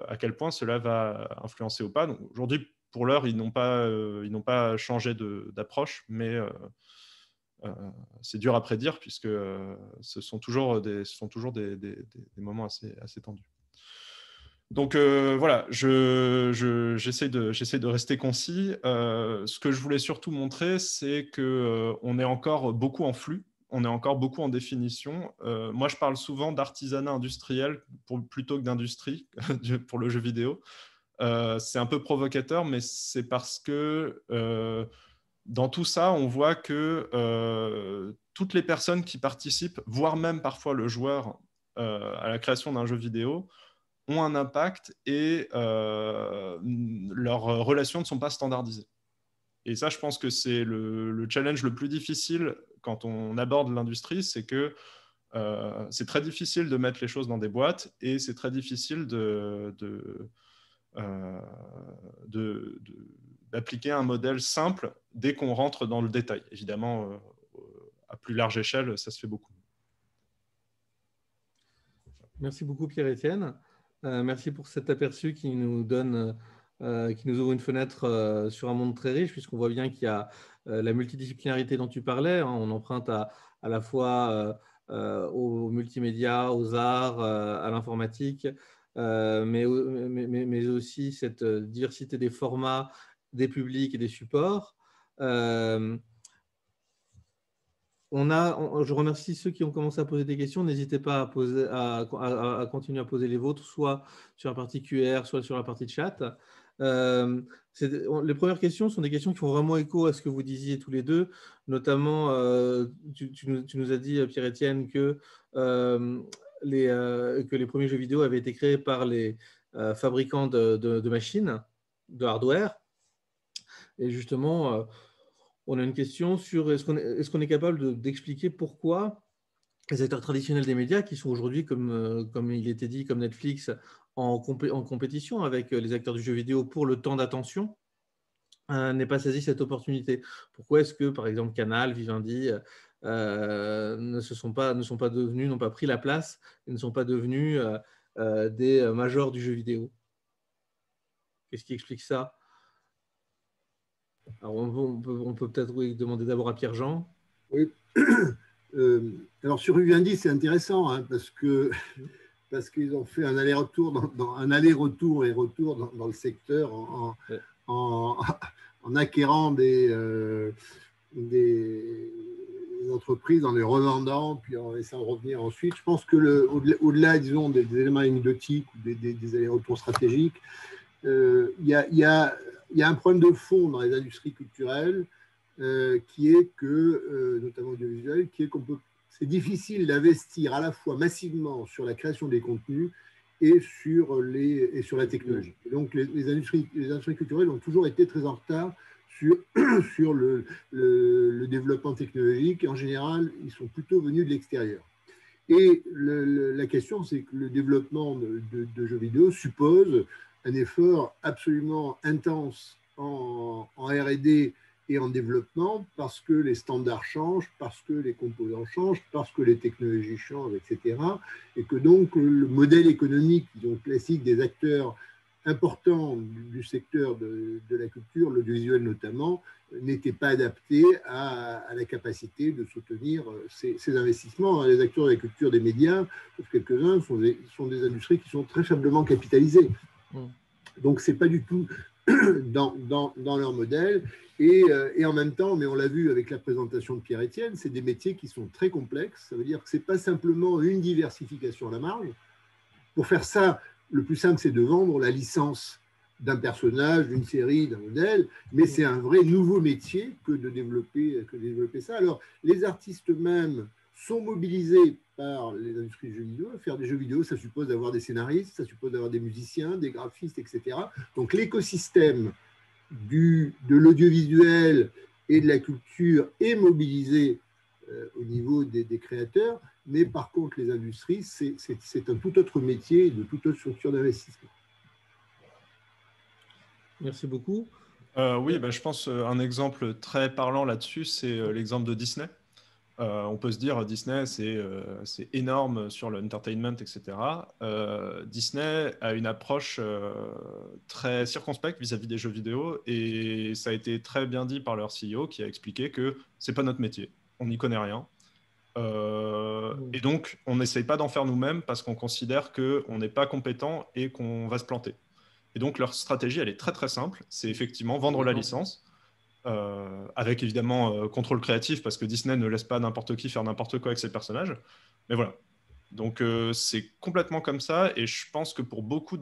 à quel point cela va influencer ou pas. Donc aujourd'hui, pour l'heure, ils n'ont pas changé d'approche, mais c'est dur à prédire puisque ce sont toujours des moments assez tendus. Donc voilà, j'essaie de rester concis. Ce que je voulais surtout montrer, c'est qu'on est encore beaucoup en flux, on est encore beaucoup en définition. Moi, je parle souvent d'artisanat industriel plutôt que d'industrie pour le jeu vidéo. C'est un peu provocateur, mais c'est parce que dans tout ça, on voit que toutes les personnes qui participent, voire même parfois le joueur, à la création d'un jeu vidéo, ont un impact et leurs relations ne sont pas standardisées. Et ça, je pense que c'est le challenge le plus difficile quand on aborde l'industrie, c'est que c'est très difficile de mettre les choses dans des boîtes et c'est très difficile d'appliquer un modèle simple dès qu'on rentre dans le détail. Évidemment, à plus large échelle, ça se fait beaucoup. Merci beaucoup Pierre-Étienne. Merci pour cet aperçu qui nous ouvre une fenêtre sur un monde très riche, puisqu'on voit bien qu'il y a la multidisciplinarité dont tu parlais. On emprunte à la fois aux multimédia, aux arts, à l'informatique, mais aussi cette diversité des formats, des publics et des supports. Je remercie ceux qui ont commencé à poser des questions. N'hésitez pas à continuer à poser les vôtres, soit sur la partie QR, soit sur la partie de chat. Les premières questions sont des questions qui font vraiment écho à ce que vous disiez tous les deux. Notamment, tu nous as dit, Pierre-Étienne, que les premiers jeux vidéo avaient été créés par les fabricants de machines, de hardware. Et justement, on a une question sur est-ce qu'on est capable d'expliquer pourquoi les acteurs traditionnels des médias, qui sont aujourd'hui, comme il était dit, comme Netflix, en compétition avec les acteurs du jeu vidéo pour le temps d'attention, n'aient pas saisi cette opportunité. Pourquoi est-ce que, par exemple, Canal, Vivendi ne sont pas devenus, n'ont pas pris la place et ne sont pas devenus des majors du jeu vidéo. Qu'est-ce qui explique ça? Alors on peut peut-être demander d'abord à Pierre-Jean. Oui. Alors sur Vivendi, c'est intéressant hein, parce qu'ils ont fait un aller-retour un aller-retour et retour dans le secteur en acquérant des entreprises, en les revendant, puis en laissant revenir ensuite. Je pense que au-delà, disons, des éléments anecdotiques ou des allers-retours stratégiques, il y a un problème de fond dans les industries culturelles qui est que, notamment audiovisuel, qui est c'est difficile d'investir à la fois massivement sur la création des contenus et sur la technologie. Et donc, les industries culturelles ont toujours été très en retard sur le développement technologique. Et en général, ils sont plutôt venus de l'extérieur. Et la question, c'est que le développement de jeux vidéo suppose un effort absolument intense en R&D et en développement parce que les standards changent, parce que les composants changent, parce que les technologies changent, etc. Et que donc le modèle économique donc, classique des acteurs importants du secteur de la culture, l'audiovisuel notamment, n'était pas adapté à la capacité de soutenir ces investissements. Les acteurs de la culture des médias, sauf quelques-uns, sont des industries qui sont très faiblement capitalisées. Donc, ce n'est pas du tout dans leur modèle. Et en même temps, mais on l'a vu avec la présentation de Pierre-Étienne, c'est des métiers qui sont très complexes. Ça veut dire que ce n'est pas simplement une diversification à la marge. Pour faire ça, le plus simple, c'est de vendre la licence d'un personnage, d'une série, d'un modèle, mais c'est un vrai nouveau métier que de développer ça. Alors, les artistes eux-mêmes sont mobilisés par les industries du jeu vidéo. Faire des jeux vidéo, ça suppose d'avoir des scénaristes, ça suppose d'avoir des musiciens, des graphistes, etc. Donc, l'écosystème de l'audiovisuel et de la culture est mobilisé au niveau des créateurs, mais par contre, les industries, c'est un tout autre métier, de toute autre structure d'investissement. Merci beaucoup. Oui, je pense un exemple très parlant là-dessus, c'est l'exemple de Disney. On peut se dire Disney, c'est énorme sur l'entertainment, etc. Disney a une approche très circonspecte vis-à-vis des jeux vidéo et ça a été très bien dit par leur CEO qui a expliqué que c'est pas notre métier, on n'y connaît rien. Et donc, on n'essaye pas d'en faire nous-mêmes parce qu'on considère qu'on n'est pas compétent et qu'on va se planter. Et donc, leur stratégie, elle est très très simple. C'est effectivement vendre la licence. Avec évidemment contrôle créatif parce que Disney ne laisse pas n'importe qui faire n'importe quoi avec ses personnages. Mais voilà. Donc c'est complètement comme ça et je pense que pour beaucoup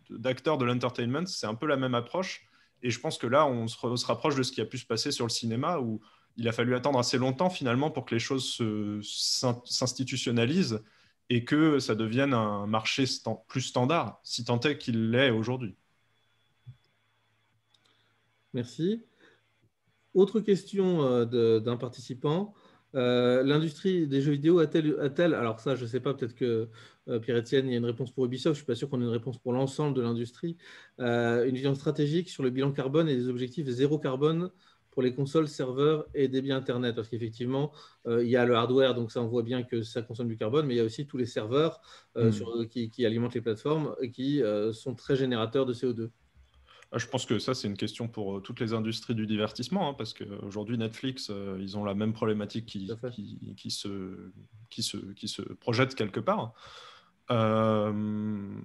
d'acteurs de l'entertainment, c'est un peu la même approche. Et je pense que là, on se rapproche de ce qui a pu se passer sur le cinéma où il a fallu attendre assez longtemps finalement pour que les choses s'institutionnalisent et que ça devienne un marché plus standard, si tant est qu'il l'est aujourd'hui. Merci. Autre question d'un participant. L'industrie des jeux vidéo a-t-elle, alors ça je ne sais pas, peut-être que Pierre-Étienne, il y a une réponse pour Ubisoft, je ne suis pas sûr qu'on ait une réponse pour l'ensemble de l'industrie, une vision stratégique sur le bilan carbone et des objectifs zéro carbone pour les consoles, serveurs et débit Internet. Parce qu'effectivement, il y a le hardware, donc ça on voit bien que ça consomme du carbone, mais il y a aussi tous les serveurs qui alimentent les plateformes et qui sont très générateurs de CO2. Je pense que ça, c'est une question pour toutes les industries du divertissement, hein, parce qu'aujourd'hui, Netflix, ils ont la même problématique qui se projette quelque part. Moi,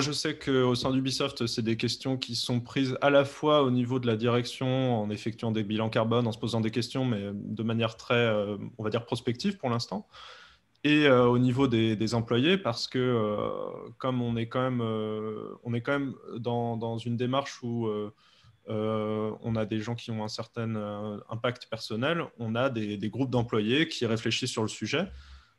je sais qu'au sein d'Ubisoft, c'est des questions qui sont prises à la fois au niveau de la direction, en effectuant des bilans carbone, en se posant des questions, mais de manière très, on va dire, prospective pour l'instant. Et au niveau des employés, parce que comme on est quand même dans une démarche où on a des gens qui ont un certain impact personnel, on a des groupes d'employés qui réfléchissent sur le sujet.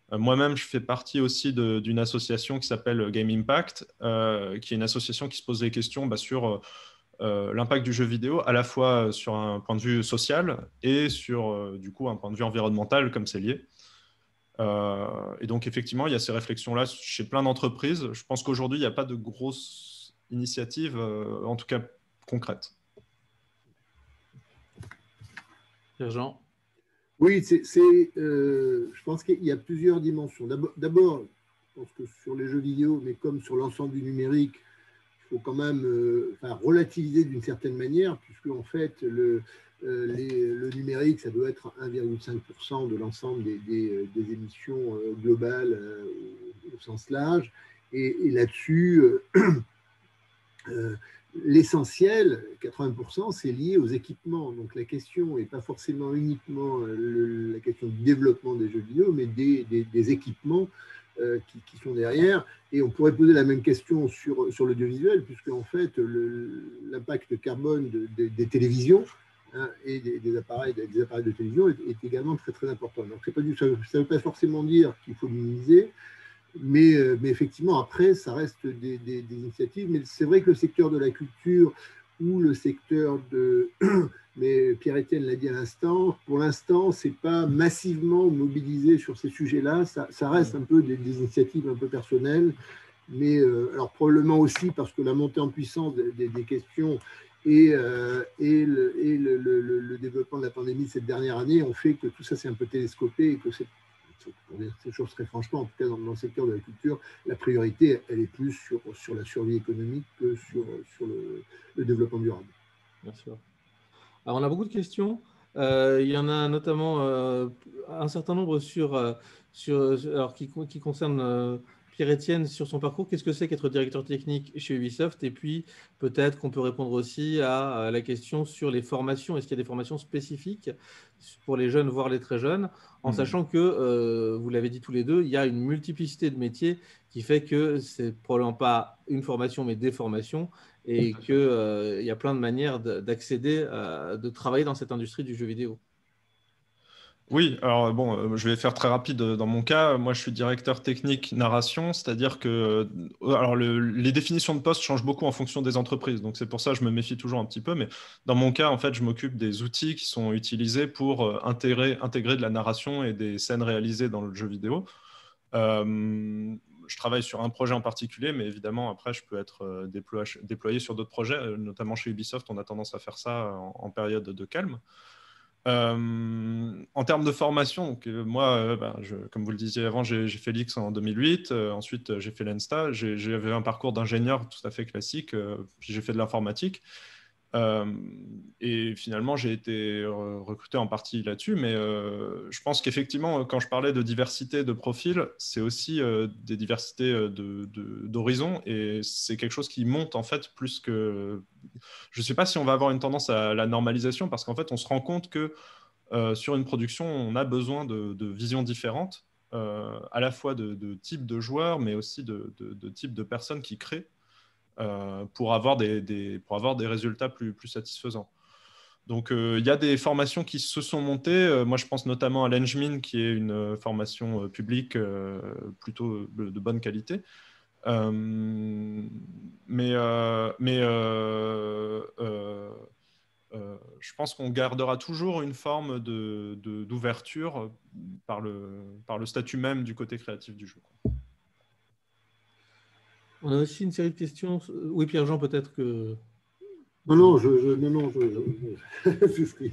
Moi-même, je fais partie aussi d'une association qui s'appelle Game Impact, qui est une association qui se pose des questions sur l'impact du jeu vidéo, à la fois sur un point de vue social et sur du coup un point de vue environnemental, comme c'est lié. Et donc, effectivement, il y a ces réflexions-là chez plein d'entreprises. Je pense qu'aujourd'hui, il n'y a pas de grosses initiatives, en tout cas concrètes. Jean. Oui, je pense qu'il y a plusieurs dimensions. D'abord, je pense que sur les jeux vidéo, mais comme sur l'ensemble du numérique, il faut quand même relativiser d'une certaine manière, puisque en fait, le numérique, ça doit être 1,5% de l'ensemble des émissions globales au sens large. Et là-dessus, l'essentiel, 80%, c'est lié aux équipements. Donc la question n'est pas forcément uniquement la question du développement des jeux vidéo, mais des équipements qui sont derrière. Et on pourrait poser la même question sur l'audiovisuel, puisque en fait, l'impact carbone des télévisions et des appareils de télévision est également très très important. Donc ça ne veut pas forcément dire qu'il faut minimiser, mais effectivement, après, ça reste des initiatives. Mais c'est vrai que le secteur de la culture ou le secteur de... Mais Pierre-Étienne l'a dit à l'instant, pour l'instant, ce n'est pas massivement mobilisé sur ces sujets-là. Ça reste un peu des initiatives un peu personnelles. Mais alors probablement aussi parce que la montée en puissance des questions et le développement de la pandémie de cette dernière année ont fait que tout ça s'est un peu télescopé et que pour dire ces choses très franchement, en tout cas dans le secteur de la culture, la priorité, elle est plus sur la survie économique que sur le développement durable. Bien sûr. Alors, on a beaucoup de questions. Il y en a notamment un certain nombre qui concernent Pierre-Étienne sur son parcours. Qu'est-ce que c'est qu'être directeur technique chez Ubisoft? Et puis, peut-être qu'on peut répondre aussi à la question sur les formations. Est-ce qu'il y a des formations spécifiques pour les jeunes, voire les très jeunes, en sachant que, vous l'avez dit tous les deux, il y a une multiplicité de métiers qui fait que c'est probablement pas une formation, mais des formations, et qu'il y a plein de manières d'accéder, de travailler dans cette industrie du jeu vidéo. Oui, alors bon, je vais faire très rapide dans mon cas. Moi, je suis directeur technique narration, c'est-à-dire que alors les définitions de poste changent beaucoup en fonction des entreprises, donc c'est pour ça que je me méfie toujours un petit peu. Mais dans mon cas, en fait, je m'occupe des outils qui sont utilisés pour intégrer de la narration et des scènes réalisées dans le jeu vidéo. Je travaille sur un projet en particulier, mais évidemment, après, je peux être déployé sur d'autres projets, notamment chez Ubisoft. On a tendance à faire ça en période de calme. En termes de formation, donc, moi, comme vous le disiez avant, j'ai fait l'X en 2008. Ensuite, j'ai fait l'ENSTA. J'avais un parcours d'ingénieur tout à fait classique. Puis j'ai fait de l'informatique. Et finalement, j'ai été recruté en partie là-dessus. Mais je pense qu'effectivement, quand je parlais de diversité de profils, c'est aussi des diversités d'horizons. Et c'est quelque chose qui monte en fait plus que... Je ne sais pas si on va avoir une tendance à la normalisation, parce qu'en fait, on se rend compte que sur une production, on a besoin de visions différentes, à la fois de types de joueurs, mais aussi de types de personnes qui créent pour avoir des résultats plus satisfaisants. Donc, il y a des formations qui se sont montées. Moi, je pense notamment à l'Engmin, qui est une formation publique plutôt de bonne qualité. Je pense qu'on gardera toujours une forme d'ouverture par le statut même du côté créatif du jeu. On a aussi une série de questions. Oui, Pierre-Jean, peut-être que... Non, je souscris.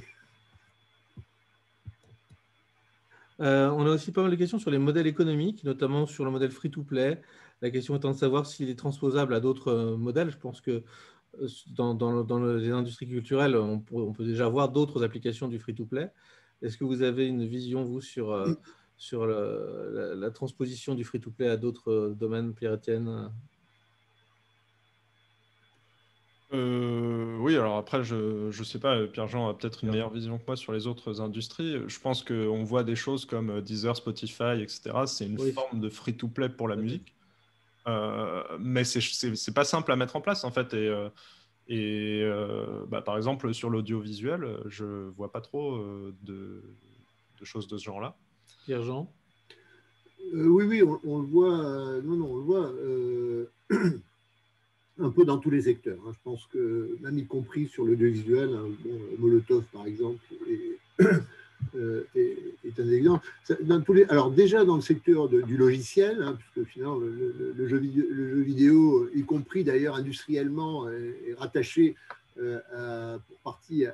On a aussi pas mal de questions sur les modèles économiques, notamment sur le modèle free-to-play. La question étant de savoir s'il est transposable à d'autres modèles. Je pense que dans les industries culturelles, on peut déjà voir d'autres applications du free-to-play. Est-ce que vous avez une vision, vous, sur la transposition du free-to-play à d'autres domaines, Pierre-Étienne? Oui, alors après, je ne sais pas, Pierre-Jean a peut-être une meilleure vision que moi sur les autres industries. Je pense qu'on voit des choses comme Deezer, Spotify, etc. C'est une forme de free-to-play pour la musique. Mais c'est pas simple à mettre en place, en fait. Par exemple, sur l'audiovisuel, je ne vois pas trop de choses de ce genre-là. Pierre-Jean? Oui, on le voit. On le voit. Un peu dans tous les secteurs. Je pense que, même y compris sur l'audiovisuel, Molotov, par exemple, est un exemple. Alors, déjà dans le secteur du logiciel, puisque finalement, le jeu vidéo, y compris d'ailleurs industriellement, est rattaché pour partie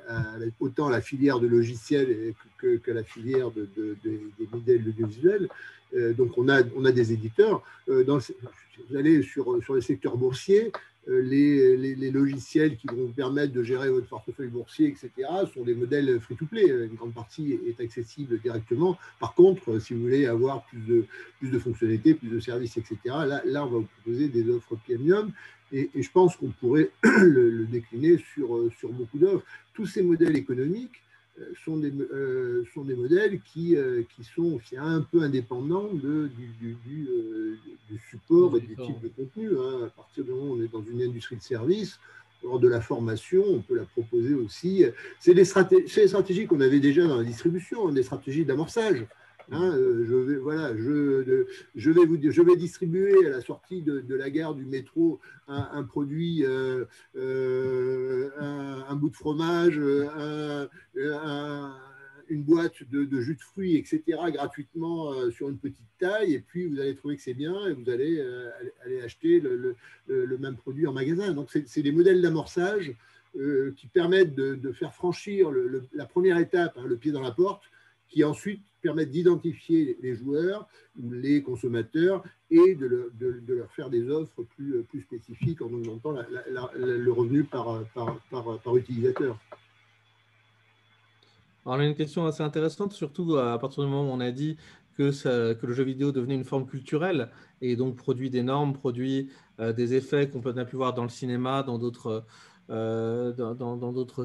autant à la filière de logiciels que la filière des modèles audiovisuels. Donc on a des éditeurs. Vous allez sur le secteur boursier, les logiciels qui vont vous permettre de gérer votre portefeuille boursier, etc., sont des modèles free-to-play. Une grande partie est accessible directement. Par contre, si vous voulez avoir plus de fonctionnalités, plus de services, etc., là, on va vous proposer des offres premium. Et je pense qu'on pourrait le décliner sur beaucoup d'offres. Tous ces modèles économiques sont des modèles qui sont un peu indépendants du support et du type de contenu. À partir du moment où on est dans une industrie de service, lors de la formation, on peut la proposer aussi. C'est des stratégies qu'on avait déjà dans la distribution, des stratégies d'amorçage. Je vais distribuer à la sortie de la gare du métro un produit, un bout de fromage, une boîte de jus de fruits, etc., gratuitement sur une petite taille, et puis vous allez trouver que c'est bien et vous allez aller acheter le même produit en magasin. Donc, c'est des modèles d'amorçage qui permettent de faire franchir la première étape, le pied dans la porte, qui ensuite permettent d'identifier les joueurs ou les consommateurs et de leur faire des offres plus spécifiques en augmentant le revenu par utilisateur. Alors, on a une question assez intéressante, surtout à partir du moment où on a dit que le jeu vidéo devenait une forme culturelle et donc produit des normes, produit des effets qu'on a pu voir dans le cinéma, dans d'autres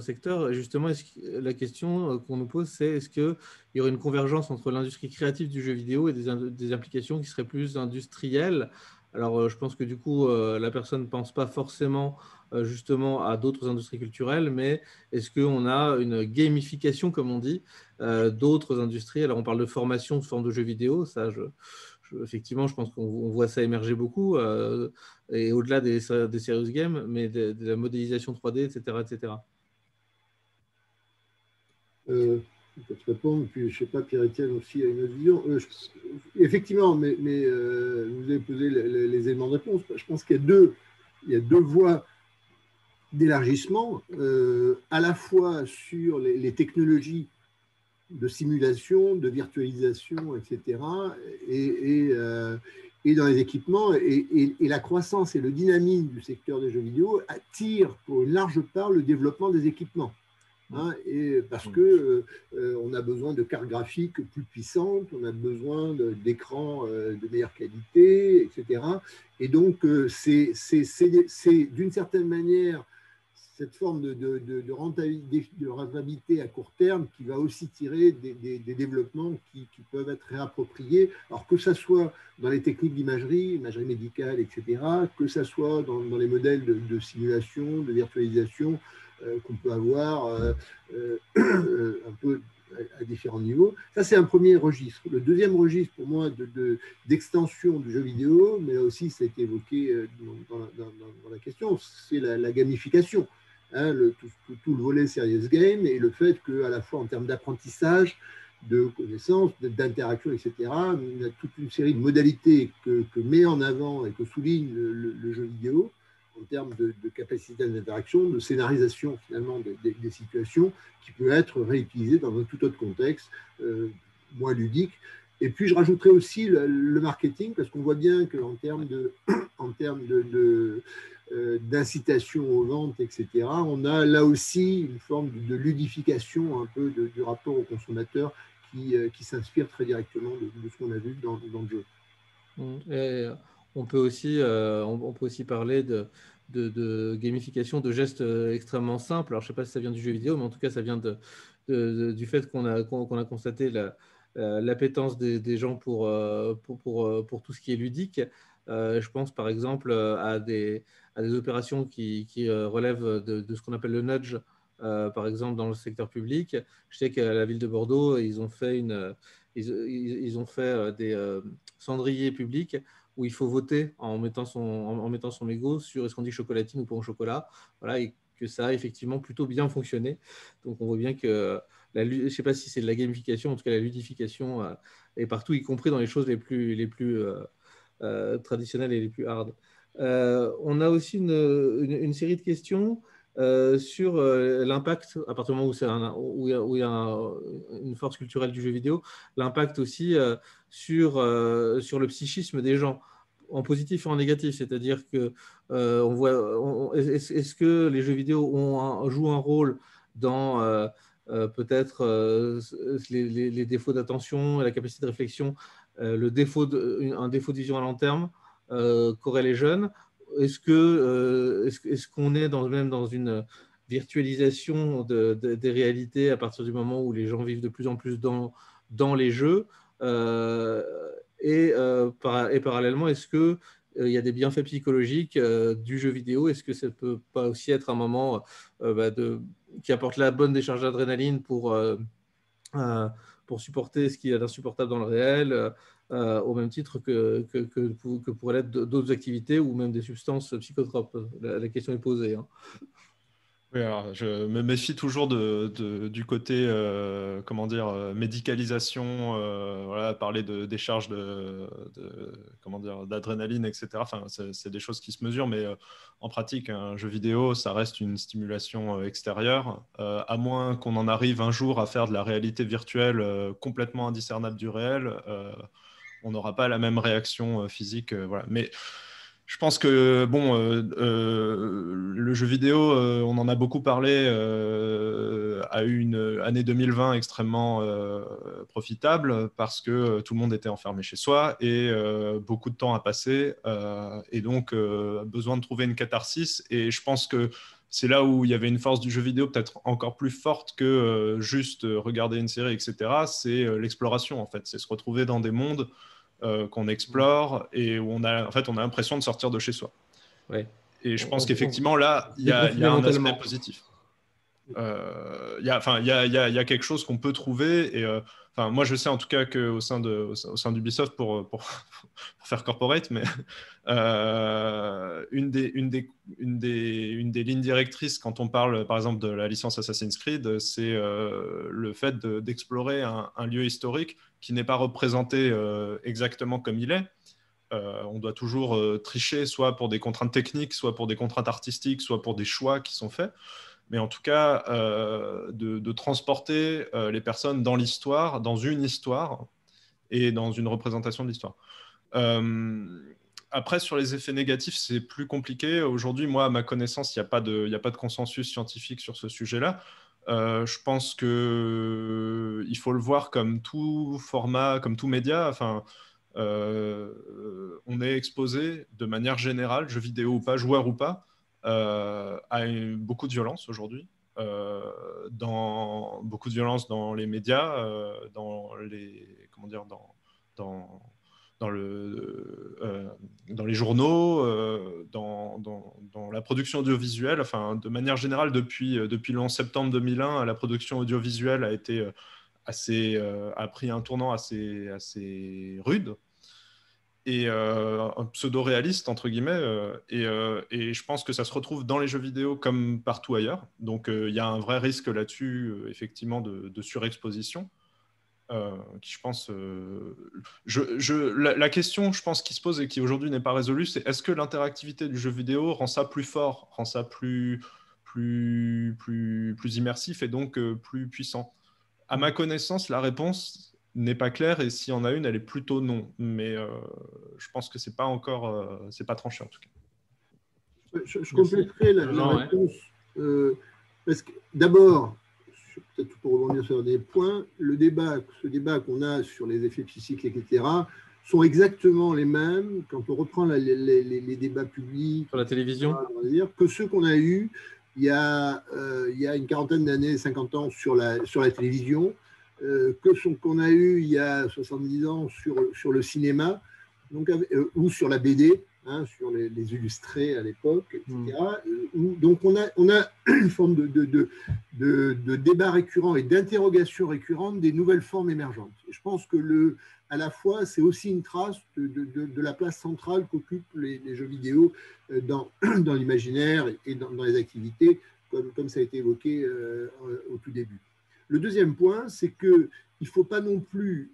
secteurs. Et justement, la question qu'on nous pose, c'est est-ce qu'il y aurait une convergence entre l'industrie créative du jeu vidéo et des implications qui seraient plus industrielles? Alors, je pense que du coup, la personne ne pense pas forcément justement à d'autres industries culturelles, mais est-ce qu'on a une gamification, comme on dit, d'autres industries? Alors, on parle de formation sous forme de jeux vidéo, ça, effectivement, je pense qu'on voit ça émerger beaucoup, et au-delà des serious games, mais de la modélisation 3D, etc. etc. Je peux te répondre, puis je ne sais pas, Pierre-Étienne aussi a une autre vision. Effectivement, mais vous avez posé les éléments de réponse. Je pense qu'il y a deux voies d'élargissement, à la fois sur les technologies de simulation, de virtualisation, etc., et dans les équipements. Et la croissance et le dynamisme du secteur des jeux vidéo attirent pour une large part le développement des équipements. Et parce que on a besoin de cartes graphiques plus puissantes, on a besoin d'écrans de meilleure qualité, etc. Et donc, c'est d'une certaine manière cette forme de rentabilité à court terme qui va aussi tirer des développements qui peuvent être réappropriés, alors que ce soit dans les techniques d'imagerie, imagerie médicale, etc., que ce soit dans les modèles de simulation, de virtualisation qu'on peut avoir un peu à différents niveaux. Ça, c'est un premier registre. Le deuxième registre, pour moi, d'extension du jeu vidéo, mais là aussi, ça a été évoqué dans la question, c'est la gamification. Tout le volet serious game et le fait qu'à la fois en termes d'apprentissage, de connaissances, d'interaction, etc., on a toute une série de modalités que met en avant et que souligne le jeu vidéo en termes de capacité d'interaction, de scénarisation finalement des situations qui peut être réutilisée dans un tout autre contexte, moins ludique. Et puis je rajouterai aussi le marketing, parce qu'on voit bien qu'en termes d'incitation aux ventes, etc., on a là aussi une forme de ludification un peu du rapport au consommateur qui s'inspire très directement de ce qu'on a vu dans le jeu. Et on peut aussi parler de gamification de gestes extrêmement simples. Alors, je ne sais pas si ça vient du jeu vidéo, mais en tout cas, ça vient du fait qu'on a constaté l'appétence des gens pour tout ce qui est ludique. Je pense par exemple à des opérations qui relèvent de ce qu'on appelle le nudge, par exemple dans le secteur public. Je sais qu'à la ville de Bordeaux, ils ont fait des cendriers publics où il faut voter en mettant son mégot sur est-ce qu'on dit chocolatine ou pas au chocolat. Voilà, et que ça a effectivement plutôt bien fonctionné. Donc on voit bien que je ne sais pas si c'est de la gamification, en tout cas la ludification est partout, y compris dans les choses les plus traditionnelles et les plus hard. On a aussi une série de questions sur l'impact, à partir du moment où il y a une force culturelle du jeu vidéo, l'impact aussi sur le psychisme des gens, en positif et en négatif. C'est-à-dire que est-ce que les jeux vidéo jouent un rôle dans peut-être les défauts d'attention et la capacité de réflexion, un défaut de vision à long terme qu'auraient les jeunes? Est-ce qu'on est même dans une virtualisation des réalités à partir du moment où les gens vivent de plus en plus dans les jeux, et parallèlement, est-ce que il y a des bienfaits psychologiques du jeu vidéo? Est-ce que ça ne peut pas aussi être un moment qui apporte la bonne décharge d'adrénaline pour supporter ce qu'il y a d'insupportable dans le réel, au même titre que pourraient l'être d'autres activités ou même des substances psychotropes? La question est posée, hein. Oui, alors je me méfie toujours du côté comment dire, médicalisation, voilà, parler de décharge comment dire, d'adrénaline, etc. Enfin, c'est des choses qui se mesurent, mais en pratique, un jeu vidéo, ça reste une stimulation extérieure, à moins qu'on en arrive un jour à faire de la réalité virtuelle complètement indiscernable du réel, on n'aura pas la même réaction physique, voilà. Mais je pense que bon, le jeu vidéo, on en a beaucoup parlé, a eu une année 2020 extrêmement profitable parce que tout le monde était enfermé chez soi et beaucoup de temps à passer, et donc besoin de trouver une catharsis. Et je pense que c'est là où il y avait une force du jeu vidéo peut-être encore plus forte que juste regarder une série, etc. C'est l'exploration, en fait. C'est se retrouver dans des mondes qu'on explore et où en fait, on a l'impression de sortir de chez soi. Ouais. Et je pense qu'effectivement, là, il y a un aspect positif. Il y a quelque chose qu'on peut trouver. Et moi, je sais en tout cas qu'au sein d'Ubisoft, pour faire corporate, mais une des lignes directrices quand on parle, par exemple, de la licence Assassin's Creed, c'est le fait d'explorer un lieu historique qui n'est pas représenté exactement comme il est. On doit toujours tricher, soit pour des contraintes techniques, soit pour des contraintes artistiques, soit pour des choix qui sont faits. Mais en tout cas, de transporter les personnes dans l'histoire, dans une histoire et dans une représentation de l'histoire. Après, sur les effets négatifs, c'est plus compliqué. Aujourd'hui, moi, à ma connaissance, il n'y a pas de consensus scientifique sur ce sujet-là. Je pense qu'il faut le voir comme tout format, comme tout média. Enfin, on est exposé de manière générale, jeux vidéo ou pas, joueur ou pas, à beaucoup de violence aujourd'hui. Beaucoup de violence dans les médias, dans les journaux, dans la production audiovisuelle. Enfin, de manière générale, depuis le 11 septembre 2001, la production audiovisuelle a pris un tournant assez rude et pseudo-réaliste, entre guillemets. Et je pense que ça se retrouve dans les jeux vidéo comme partout ailleurs. Donc, il y a un vrai risque là-dessus, effectivement, de surexposition. Qui, je pense, la question, je pense, qui se pose et qui aujourd'hui n'est pas résolue, c'est est-ce que l'interactivité du jeu vidéo rend ça plus fort, rend ça plus immersif et donc plus puissant? À ma connaissance, la réponse n'est pas claire et s'il y en a une, elle est plutôt non. Mais je pense que c'est pas encore, c'est pas tranché en tout cas. Je compléterai la réponse. Parce que d'abord, peut-être pour rebondir sur des points, ce débat qu'on a sur les effets psychiques, etc., sont exactement les mêmes quand on reprend les débats publics sur la télévision, que ceux qu'on a eus il y a une quarantaine d'années, 50 ans sur la télévision, qu'on a eu il y a 70 ans sur le cinéma, donc, ou sur la BD, hein, sur les illustrés à l'époque, etc. Donc on a une forme de débat récurrent et d'interrogation récurrente des nouvelles formes émergentes. Et je pense que à la fois, c'est aussi une trace de la place centrale qu'occupent les jeux vidéo dans l'imaginaire et dans les activités, comme ça a été évoqué au tout début. Le deuxième point, c'est qu'il ne faut pas non plus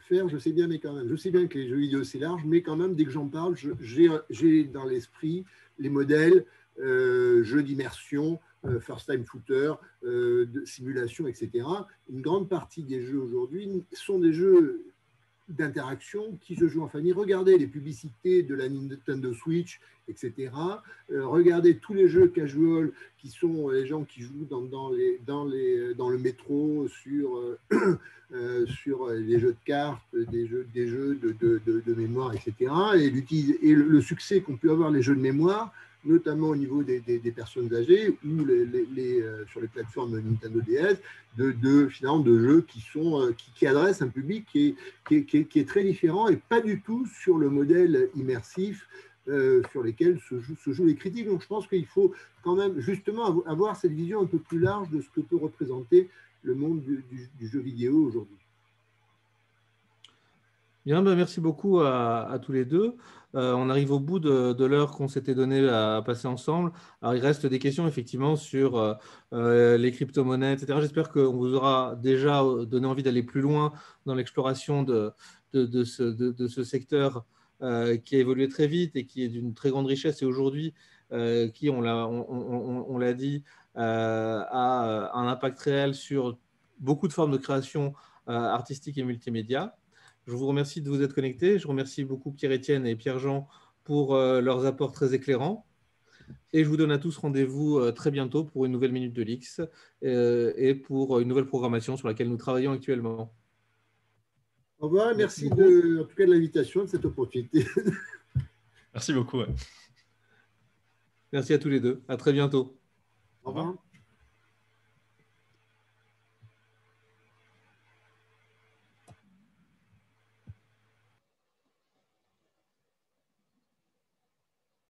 faire, je sais bien que les jeux vidéo c'est large, mais quand même, dès que j'en parle, j'ai dans l'esprit les modèles jeux d'immersion, first time shooter, de simulation, etc. Une grande partie des jeux aujourd'hui sont des jeux d'interaction qui se jouent en famille. Regardez les publicités de la Nintendo Switch, etc. Regardez tous les jeux casual qui sont les gens qui jouent dans le métro, sur les jeux de cartes, des jeux de mémoire, etc. Et le succès qu'ont pu avoir les jeux de mémoire, notamment au niveau des personnes âgées ou sur les plateformes Nintendo DS, finalement de jeux qui adressent un public qui est très différent et pas du tout sur le modèle immersif sur lesquels se jouent les critiques. Donc je pense qu'il faut quand même justement avoir cette vision un peu plus large de ce que peut représenter le monde du jeu vidéo aujourd'hui. Bien, ben merci beaucoup à tous les deux. On arrive au bout de l'heure qu'on s'était donnée à passer ensemble. Alors, il reste des questions effectivement sur les crypto-monnaies, etc. J'espère qu'on vous aura déjà donné envie d'aller plus loin dans l'exploration de ce secteur qui a évolué très vite et qui est d'une très grande richesse et aujourd'hui, qui, on l'a dit, a un impact réel sur beaucoup de formes de création artistique et multimédia. Je vous remercie de vous être connectés. Je remercie beaucoup Pierre-Étienne et Pierre-Jean pour leurs apports très éclairants. Et je vous donne à tous rendez-vous très bientôt pour une nouvelle Minute de l'X et pour une nouvelle programmation sur laquelle nous travaillons actuellement. Au revoir et merci en tout cas de l'invitation, de cette opportunité. Merci beaucoup. Merci à tous les deux. À très bientôt. Au revoir.